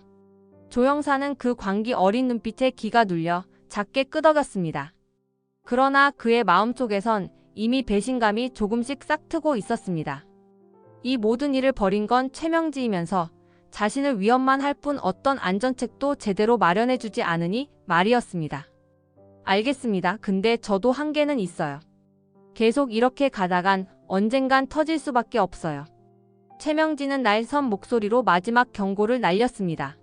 조영사는 그 광기 어린 눈빛에 기가 눌려 작게 끄덕였습니다. 그러나 그의 마음속에선 이미 배신감이 조금씩 싹트고 있었습니다. 이 모든 일을 벌인 건 최명지이면서 자신을 위협만 할 뿐 어떤 안전책도 제대로 마련해주지 않으니 말이었습니다. 알겠습니다. 근데 저도 한계는 있어요. 계속 이렇게 가다간 언젠간 터질 수밖에 없어요. 최명지는 날선 목소리로 마지막 경고를 날렸습니다.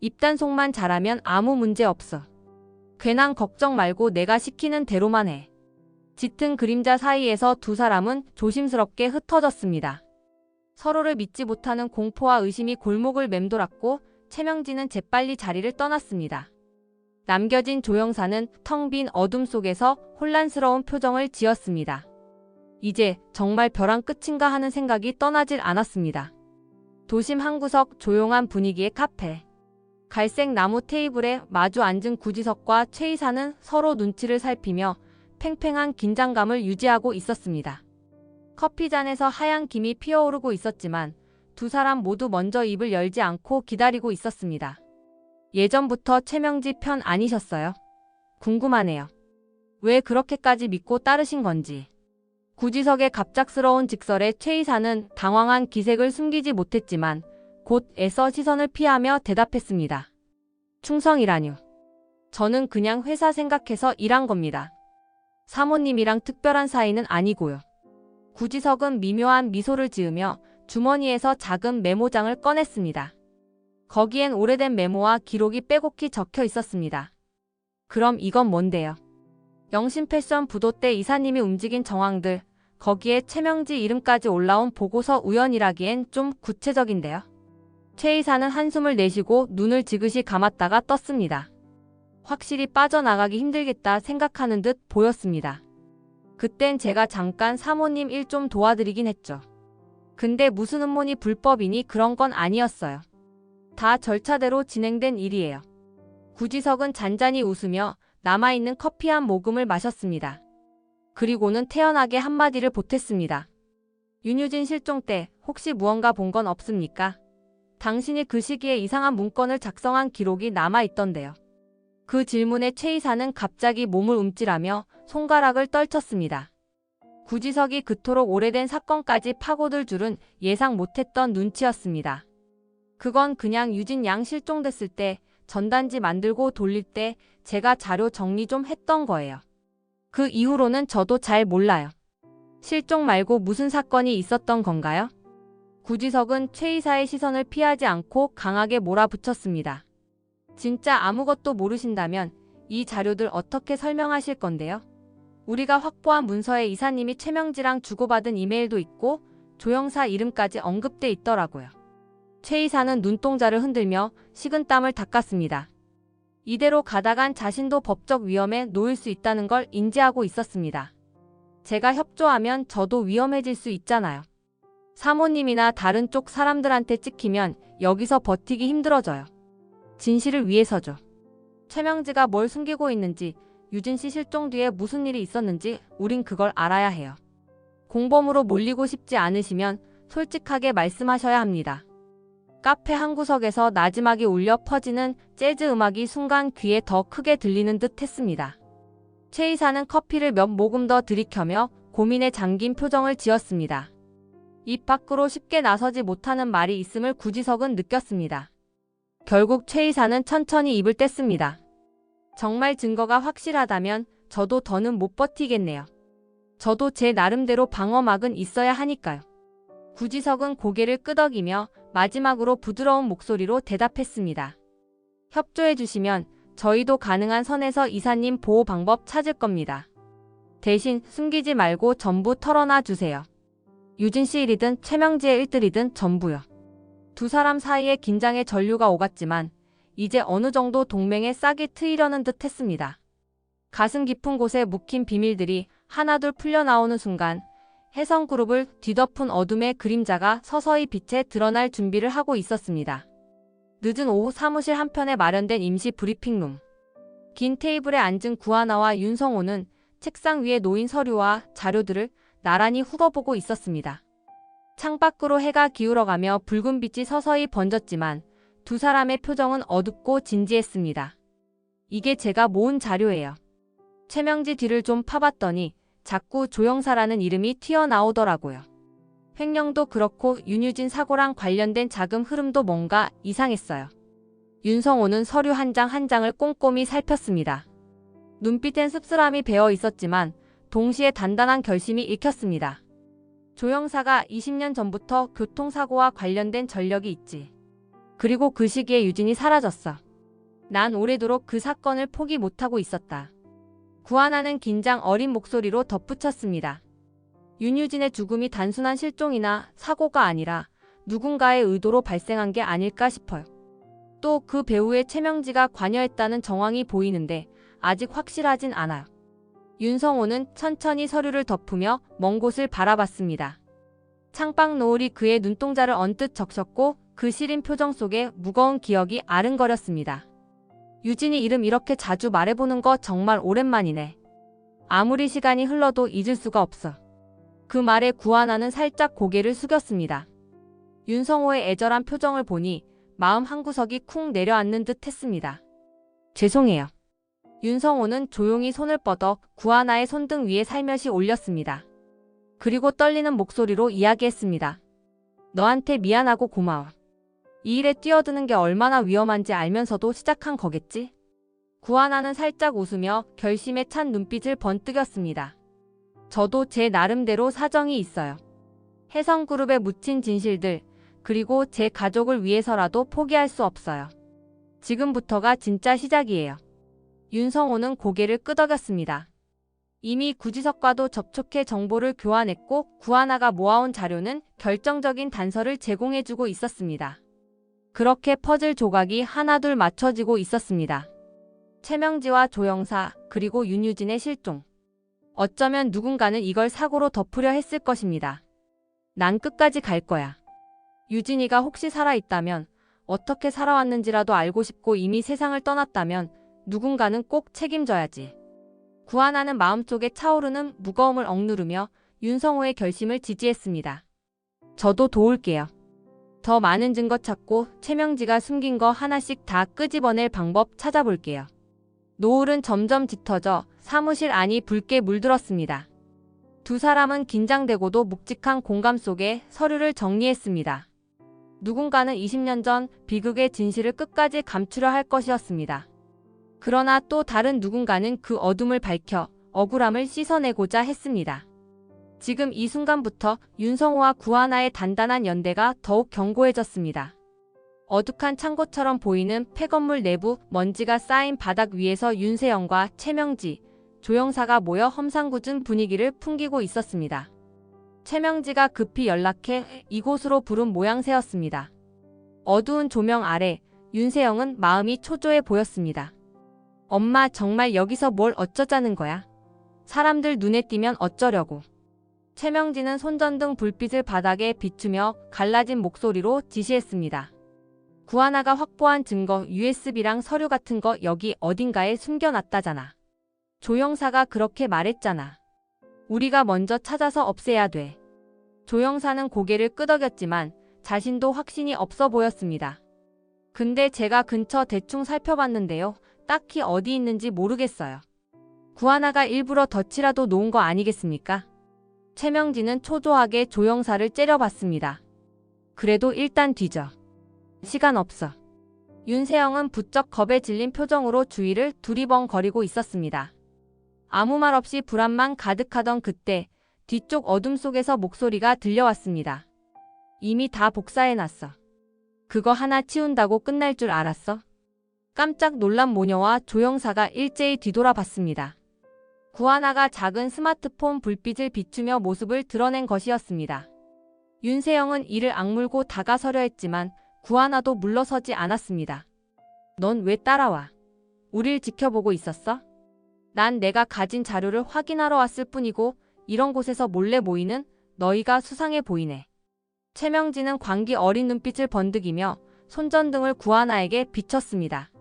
입단속만 잘하면 아무 문제 없어. 괜한 걱정 말고 내가 시키는 대로만 해. 짙은 그림자 사이에서 두 사람은 조심스럽게 흩어졌습니다. 서로를 믿지 못하는 공포와 의심이 골목을 맴돌았고 최명지는 재빨리 자리를 떠났습니다. 남겨진 조영사는 텅 빈 어둠 속에서 혼란스러운 표정을 지었습니다. 이제 정말 벼랑 끝인가 하는 생각이 떠나질 않았습니다. 도심 한 구석 조용한 분위기의 카페. 갈색 나무 테이블에 마주 앉은 구지석과 최 이사는 서로 눈치를 살피며 팽팽한 긴장감을 유지하고 있었습니다. 커피잔에서 하얀 김이 피어오르고 있었지만 두 사람 모두 먼저 입을 열지 않고 기다리고 있었습니다. 예전부터 최명지 편 아니셨어요? 궁금하네요. 왜 그렇게까지 믿고 따르신 건지. 구지석의 갑작스러운 직설에 최 이사는 당황한 기색을 숨기지 못했지만 곧 애써 시선을 피하며 대답했습니다. 충성이라뇨. 저는 그냥 회사 생각해서 일한 겁니다. 사모님이랑 특별한 사이는 아니고요. 구지석은 미묘한 미소를 지으며 주머니에서 작은 메모장을 꺼냈습니다. 거기엔 오래된 메모와 기록이 빼곡히 적혀 있었습니다. 그럼 이건 뭔데요? 영신패션 부도 때 이사님이 움직인 정황들, 거기에 최명지 이름까지 올라온 보고서 우연이라기엔 좀 구체적인데요. 최 이사는 한숨을 내쉬고 눈을 지그시 감았다가 떴습니다. 확실히 빠져나가기 힘들겠다 생각하는 듯 보였습니다. 그땐 제가 잠깐 사모님 일 좀 도와드리긴 했죠. 근데 무슨 음모니 불법이니 그런 건 아니었어요. 다 절차대로 진행된 일이에요. 구지석은 잔잔히 웃으며 남아있는 커피 한 모금을 마셨습니다. 그리고는 태연하게 한마디를 보탰습니다. 윤유진 실종 때 혹시 무언가 본 건 없습니까? 당신이 그 시기에 이상한 문건을 작성한 기록이 남아있던데요. 그 질문에 최 이사는 갑자기 몸을 움찔하며 손가락을 떨쳤습니다. 구지석이 그토록 오래된 사건까지 파고들 줄은 예상 못했던 눈치였습니다. 그건 그냥 유진 양 실종됐을 때 전단지 만들고 돌릴 때 제가 자료 정리 좀 했던 거예요. 그 이후로는 저도 잘 몰라요. 실종 말고 무슨 사건이 있었던 건가요? 구지석은 최 이사의 시선을 피하지 않고 강하게 몰아붙였습니다. 진짜 아무것도 모르신다면 이 자료들 어떻게 설명하실 건데요? 우리가 확보한 문서에 이사님이 최명지랑 주고받은 이메일도 있고 조영사 이름까지 언급돼 있더라고요. 최 이사는 눈동자를 흔들며 식은땀을 닦았습니다. 이대로 가다간 자신도 법적 위험에 놓일 수 있다는 걸 인지하고 있었습니다. 제가 협조하면 저도 위험해질 수 있잖아요. 사모님이나 다른 쪽 사람들한테 찍히면 여기서 버티기 힘들어져요. 진실을 위해서죠. 최명지가 뭘 숨기고 있는지, 유진 씨 실종 뒤에 무슨 일이 있었는지 우린 그걸 알아야 해요. 공범으로 몰리고 싶지 않으시면 솔직하게 말씀하셔야 합니다. 카페 한 구석에서 나지막이 울려 퍼지는 재즈 음악이 순간 귀에 더 크게 들리는 듯 했습니다. 최 이사는 커피를 몇 모금 더 들이켜며 고민에 잠긴 표정을 지었습니다. 입 밖으로 쉽게 나서지 못하는 말이 있음을 구지석은 느꼈습니다. 결국 최 이사는 천천히 입을 뗐습니다. 정말 증거가 확실하다면 저도 더는 못 버티겠네요. 저도 제 나름대로 방어막은 있어야 하니까요. 구지석은 고개를 끄덕이며 마지막으로 부드러운 목소리로 대답했습니다. 협조해 주시면 저희도 가능한 선에서 이사님 보호 방법 찾을 겁니다. 대신 숨기지 말고 전부 털어놔 주세요. 유진 씨 일이든 최명지의 일들이든 전부요. 두 사람 사이에 긴장의 전류가 오갔지만 이제 어느 정도 동맹에 싹이 트이려는 듯 했습니다. 가슴 깊은 곳에 묵힌 비밀들이 하나둘 풀려나오는 순간 혜성그룹을 뒤덮은 어둠의 그림자가 서서히 빛에 드러날 준비를 하고 있었습니다. 늦은 오후 사무실 한편에 마련된 임시 브리핑룸. 긴 테이블에 앉은 구하나와 윤성호는 책상 위에 놓인 서류와 자료들을 나란히 훑어보고 있었습니다. 창밖으로 해가 기울어가며 붉은 빛이 서서히 번졌지만 두 사람의 표정은 어둡고 진지했습니다. 이게 제가 모은 자료예요. 최명지 뒤를 좀 파봤더니 자꾸 조영사라는 이름이 튀어나오더라고요. 횡령도 그렇고 윤유진 사고랑 관련된 자금 흐름도 뭔가 이상했어요. 윤성호는 서류 한 장 한 장을 꼼꼼히 살폈습니다. 눈빛엔 씁쓸함이 배어 있었지만 동시에 단단한 결심이 읽혔습니다. 조영사가 20년 전부터 교통사고와 관련된 전력이 있지. 그리고 그 시기에 유진이 사라졌어. 난 오래도록 그 사건을 포기 못하고 있었다. 구하나는 긴장 어린 목소리로 덧붙였습니다. 윤유진의 죽음이 단순한 실종이나 사고가 아니라 누군가의 의도로 발생한 게 아닐까 싶어요. 또 그 배우의 최명지가 관여했다는 정황이 보이는데 아직 확실하진 않아요. 윤성호는 천천히 서류를 덮으며 먼 곳을 바라봤습니다. 창밖 노을이 그의 눈동자를 언뜻 적셨고 그 시린 표정 속에 무거운 기억이 아른거렸습니다. 유진이 이름 이렇게 자주 말해보는 거 정말 오랜만이네. 아무리 시간이 흘러도 잊을 수가 없어. 그 말에 구하나는 살짝 고개를 숙였습니다. 윤성호의 애절한 표정을 보니 마음 한구석이 쿵 내려앉는 듯 했습니다. 죄송해요. 윤성호는 조용히 손을 뻗어 구하나의 손등 위에 살며시 올렸습니다. 그리고 떨리는 목소리로 이야기했습니다. 너한테 미안하고 고마워. 이 일에 뛰어드는 게 얼마나 위험한지 알면서도 시작한 거겠지? 구하나는 살짝 웃으며 결심에 찬 눈빛을 번뜩였습니다. 저도 제 나름대로 사정이 있어요. 혜성그룹에 묻힌 진실들, 그리고 제 가족을 위해서라도 포기할 수 없어요. 지금부터가 진짜 시작이에요. 윤성호는 고개를 끄덕였습니다. 이미 구지석과도 접촉해 정보를 교환했고 구하나가 모아온 자료는 결정적인 단서를 제공해주고 있었습니다. 그렇게 퍼즐 조각이 하나둘 맞춰지고 있었습니다. 최명지와 조영사, 그리고 윤유진의 실종. 어쩌면 누군가는 이걸 사고로 덮으려 했을 것입니다. 난 끝까지 갈 거야. 유진이가 혹시 살아있다면, 어떻게 살아왔는지라도 알고 싶고 이미 세상을 떠났다면 누군가는 꼭 책임져야지. 구하나는 마음속에 차오르는 무거움을 억누르며 윤성호의 결심을 지지했습니다. 저도 도울게요. 더 많은 증거 찾고 최명지가 숨긴 거 하나씩 다 끄집어낼 방법 찾아볼게요. 노을은 점점 짙어져 사무실 안이 붉게 물들었습니다. 두 사람은 긴장되고도 묵직한 공감 속에 서류를 정리했습니다. 누군가는 20년 전 비극의 진실을 끝까지 감추려 할 것이었습니다. 그러나 또 다른 누군가는 그 어둠을 밝혀 억울함을 씻어내고자 했습니다. 지금 이 순간부터 윤성호와 구하나의 단단한 연대가 더욱 견고해졌습니다. 어둑한 창고처럼 보이는 폐건물 내부 먼지가 쌓인 바닥 위에서 윤세영과 최명지, 조영사가 모여 험상궂은 분위기를 풍기고 있었습니다. 최명지가 급히 연락해 이곳으로 부른 모양새였습니다. 어두운 조명 아래 윤세영은 마음이 초조해 보였습니다. 엄마, 정말 여기서 뭘 어쩌자는 거야? 사람들 눈에 띄면 어쩌려고? 최명지는 손전등 불빛을 바닥에 비추며 갈라진 목소리로 지시했습니다. 구하나가 확보한 증거 USB랑 서류 같은 거 여기 어딘가에 숨겨놨다잖아. 조영사가 그렇게 말했잖아. 우리가 먼저 찾아서 없애야 돼. 조영사는 고개를 끄덕였지만 자신도 확신이 없어 보였습니다. 근데 제가 근처 대충 살펴봤는데요. 딱히 어디 있는지 모르겠어요. 구하나가 일부러 덫이라도 놓은 거 아니겠습니까? 최명지는 초조하게 조영사를 째려봤습니다. 그래도 일단 뒤져. 시간 없어. 윤세영은 부쩍 겁에 질린 표정으로 주위를 두리번거리고 있었습니다. 아무 말 없이 불안만 가득하던 그때 뒤쪽 어둠 속에서 목소리가 들려왔습니다. 이미 다 복사해놨어. 그거 하나 치운다고 끝날 줄 알았어? 깜짝 놀란 모녀와 조영사가 일제히 뒤돌아봤습니다. 구하나가 작은 스마트폰 불빛을 비추며 모습을 드러낸 것이었습니다. 윤세영은 이를 악물고 다가서려 했지만 구하나도 물러서지 않았습니다. 넌 왜 따라와? 우릴 지켜보고 있었어? 난 내가 가진 자료를 확인하러 왔을 뿐이고 이런 곳에서 몰래 모이는 너희가 수상해 보이네. 최명지는 광기 어린 눈빛을 번득이며 손전등을 구하나에게 비쳤습니다.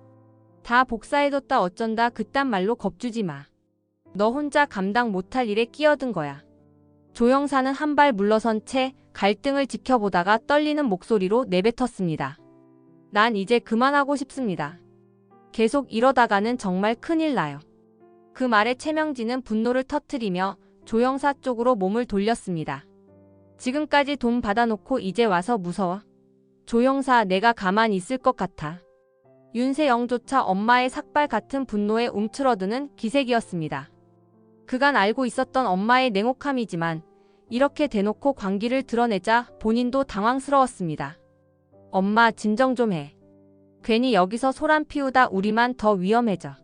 다 복사해뒀다 어쩐다 그딴 말로 겁주지 마. 너 혼자 감당 못할 일에 끼어든 거야. 조영사는 한 발 물러선 채 갈등을 지켜보다가 떨리는 목소리로 내뱉었습니다. 난 이제 그만하고 싶습니다. 계속 이러다가는 정말 큰일 나요. 그 말에 최명지는 분노를 터뜨리며 조영사 쪽으로 몸을 돌렸습니다. 지금까지 돈 받아놓고 이제 와서 무서워? 조영사, 내가 가만히 있을 것 같아. 윤세영조차 엄마의 삭발 같은 분노에 움츠러드는 기색이었습니다. 그간 알고 있었던 엄마의 냉혹함이지만 이렇게 대놓고 광기를 드러내자 본인도 당황스러웠습니다. 엄마, 진정 좀 해. 괜히 여기서 소란 피우다 우리만 더 위험해져.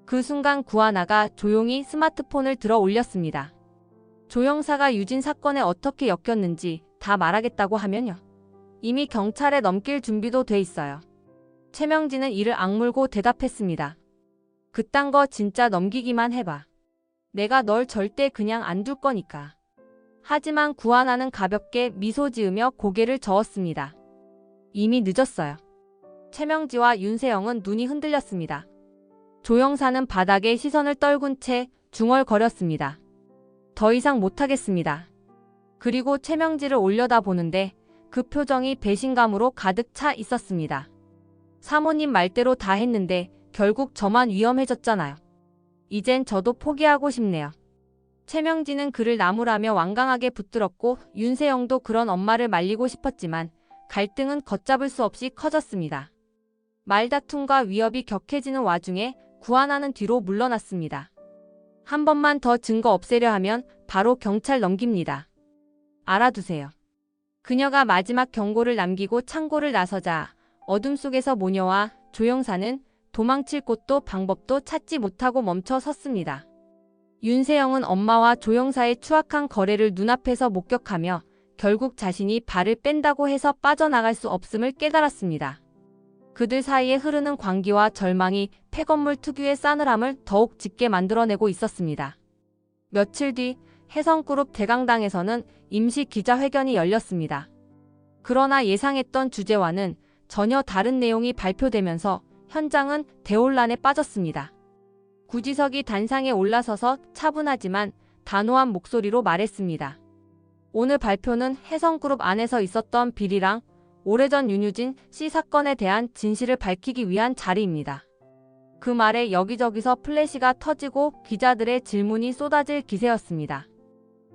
그 순간 구하나가 조용히 스마트폰을 들어 올렸습니다. 조영사가 유진 사건에 어떻게 엮였는지 다 말하겠다고 하면요. 이미 경찰에 넘길 준비도 돼 있어요. 최명지는 이를 악물고 대답했습니다. 그딴 거 진짜 넘기기만 해봐. 내가 널 절대 그냥 안 둘 거니까. 하지만 구하나는 가볍게 미소 지으며 고개를 저었습니다. 이미 늦었어요. 최명지와 윤세영은 눈이 흔들렸습니다. 조영사는 바닥에 시선을 떨군 채 중얼거렸습니다. 더 이상 못하겠습니다. 그리고 최명지를 올려다보는데 그 표정이 배신감으로 가득 차 있었습니다. 사모님 말대로 다 했는데 결국 저만 위험해졌잖아요. 이젠 저도 포기하고 싶네요. 최명지는 그를 나무라며 완강하게 붙들었고 윤세영도 그런 엄마를 말리고 싶었지만 갈등은 걷잡을 수 없이 커졌습니다. 말다툼과 위협이 격해지는 와중에 구하나는 뒤로 물러났습니다. 한 번만 더 증거 없애려 하면 바로 경찰 넘깁니다. 알아두세요. 그녀가 마지막 경고를 남기고 창고를 나서자 어둠 속에서 모녀와 조영사는 도망칠 곳도 방법도 찾지 못하고 멈춰 섰습니다. 윤세영은 엄마와 조영사의 추악한 거래를 눈앞에서 목격하며 결국 자신이 발을 뺀다고 해서 빠져나갈 수 없음을 깨달았습니다. 그들 사이에 흐르는 광기와 절망이 폐건물 특유의 싸늘함을 더욱 짙게 만들어내고 있었습니다. 며칠 뒤 해성그룹 대강당에서는 임시 기자회견이 열렸습니다. 그러나 예상했던 주제와는 전혀 다른 내용이 발표되면서 현장은 대혼란에 빠졌습니다. 구지석이 단상에 올라서서 차분하지만 단호한 목소리로 말했습니다. 오늘 발표는 해성그룹 안에서 있었던 비리랑 오래전 윤유진 씨 사건에 대한 진실을 밝히기 위한 자리입니다. 그 말에 여기저기서 플래시가 터지고 기자들의 질문이 쏟아질 기세였습니다.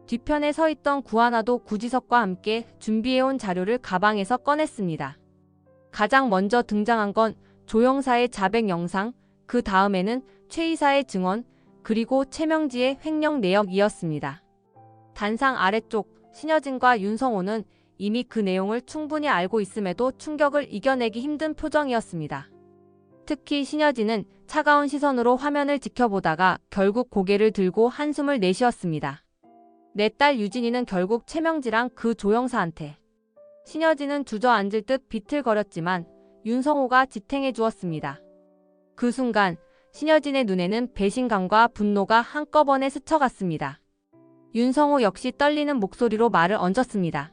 뒤편에 서 있던 구하나도 구지석과 함께 준비해온 자료를 가방에서 꺼냈습니다. 가장 먼저 등장한 건 조영사의 자백 영상, 그 다음에는 최 이사의 증언, 그리고 최명지의 횡령 내역이었습니다. 단상 아래쪽 신여진과 윤성호는 이미 그 내용을 충분히 알고 있음에도 충격을 이겨내기 힘든 표정이었습니다. 특히 신여진은 차가운 시선으로 화면을 지켜보다가 결국 고개를 들고 한숨을 내쉬었습니다. 내 딸 유진이는 결국 최명지랑 그 조영사한테. 신여진은 주저앉을 듯 비틀거렸지만 윤성호가 지탱해 주었습니다. 그 순간 신여진의 눈에는 배신감과 분노가 한꺼번에 스쳐갔습니다. 윤성호 역시 떨리는 목소리로 말을 얹었습니다.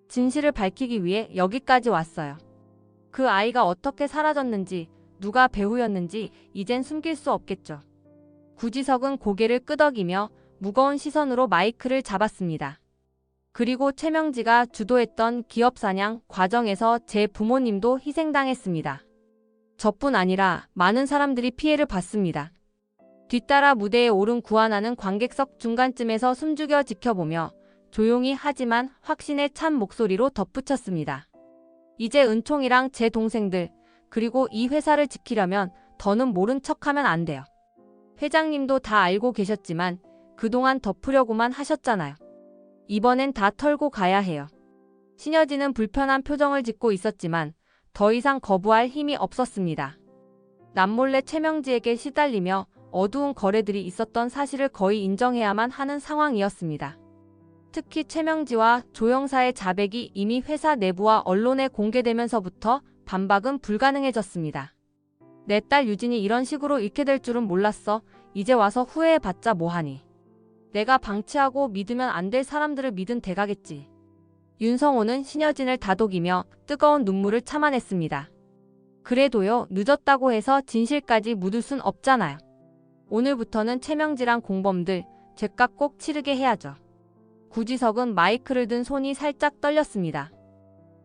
진실을 밝히기 위해 여기까지 왔어요. 그 아이가 어떻게 사라졌는지, 누가 배우였는지 이젠 숨길 수 없겠죠. 구지석은 고개를 끄덕이며 무거운 시선으로 마이크를 잡았습니다. 그리고 최명지가 주도했던 기업사냥 과정에서 제 부모님도 희생당했습니다. 저뿐 아니라 많은 사람들이 피해를 봤습니다. 뒤따라 무대에 오른 구하나는 관객석 중간쯤에서 숨죽여 지켜보며 조용히 하지만 확신에 찬 목소리로 덧붙였습니다. 이제 은총이랑 제 동생들, 그리고 이 회사를 지키려면 더는 모른 척하면 안 돼요. 회장님도 다 알고 계셨지만 그동안 덮으려고만 하셨잖아요. 이번엔 다 털고 가야 해요. 신여진은 불편한 표정을 짓고 있었지만 더 이상 거부할 힘이 없었습니다. 남몰래 최명지에게 시달리며 어두운 거래들이 있었던 사실을 거의 인정해야만 하는 상황이었습니다. 특히 최명지와 조영사의 자백이 이미 회사 내부와 언론에 공개되면서부터 반박은 불가능해졌습니다. 내 딸 유진이 이런 식으로 잃게 될 줄은 몰랐어. 이제 와서 후회해봤자 뭐하니. 내가 방치하고 믿으면 안 될 사람들을 믿은 대가겠지. 윤성호는 신여진을 다독이며 뜨거운 눈물을 참아냈습니다. 그래도요, 늦었다고 해서 진실까지 묻을 순 없잖아요. 오늘부터는 최명지랑 공범들 죗값 꼭 치르게 해야죠. 구지석은 마이크를 든 손이 살짝 떨렸습니다.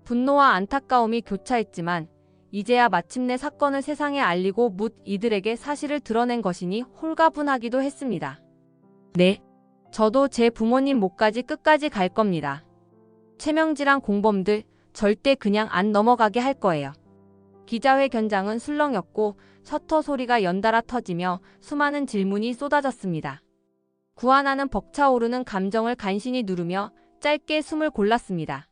분노와 안타까움이 교차했지만 이제야 마침내 사건을 세상에 알리고 묻 이들에게 사실을 드러낸 것이니 홀가분하기도 했습니다. 네, 저도 제 부모님 목까지 끝까지 갈 겁니다. 최명지랑 공범들 절대 그냥 안 넘어가게 할 거예요. 기자회견장은 술렁였고 셔터 소리가 연달아 터지며 수많은 질문이 쏟아졌습니다. 구하나는 벅차오르는 감정을 간신히 누르며 짧게 숨을 골랐습니다.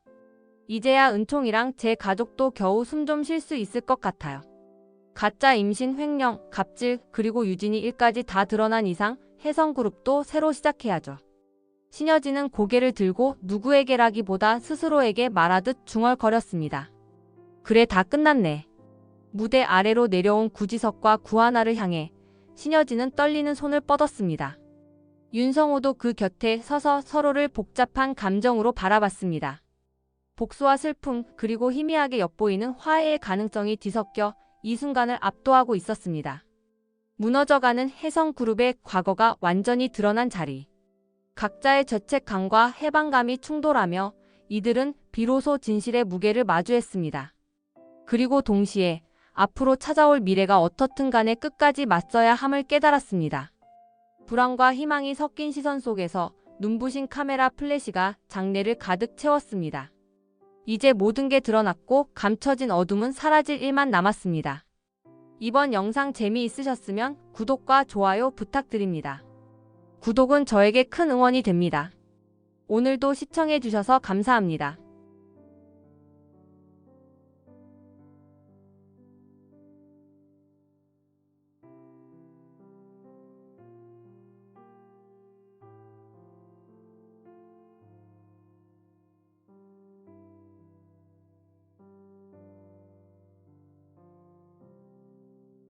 이제야 은총이랑 제 가족도 겨우 숨 좀 쉴 수 있을 것 같아요. 가짜 임신, 횡령, 갑질, 그리고 유진이 일까지 다 드러난 이상 해성그룹도 새로 시작해야죠. 신여진은 고개를 들고 누구에게라기보다 스스로에게 말하듯 중얼거렸습니다. 그래, 다 끝났네. 무대 아래로 내려온 구지석과 구하나를 향해 신여진은 떨리는 손을 뻗었습니다. 윤성호도 그 곁에 서서 서로를 복잡한 감정으로 바라봤습니다. 복수와 슬픔, 그리고 희미하게 엿보이는 화해의 가능성이 뒤섞여 이 순간을 압도하고 있었습니다. 무너져가는 해성그룹의 과거가 완전히 드러난 자리. 각자의 죄책감과 해방감이 충돌하며 이들은 비로소 진실의 무게를 마주했습니다. 그리고 동시에 앞으로 찾아올 미래가 어떻든 간에 끝까지 맞서야 함을 깨달았습니다. 불안과 희망이 섞인 시선 속에서 눈부신 카메라 플래시가 장내를 가득 채웠습니다. 이제 모든 게 드러났고 감춰진 어둠은 사라질 일만 남았습니다. 이번 영상 재미있으셨으면 구독과 좋아요 부탁드립니다. 구독은 저에게 큰 응원이 됩니다. 오늘도 시청해주셔서 감사합니다.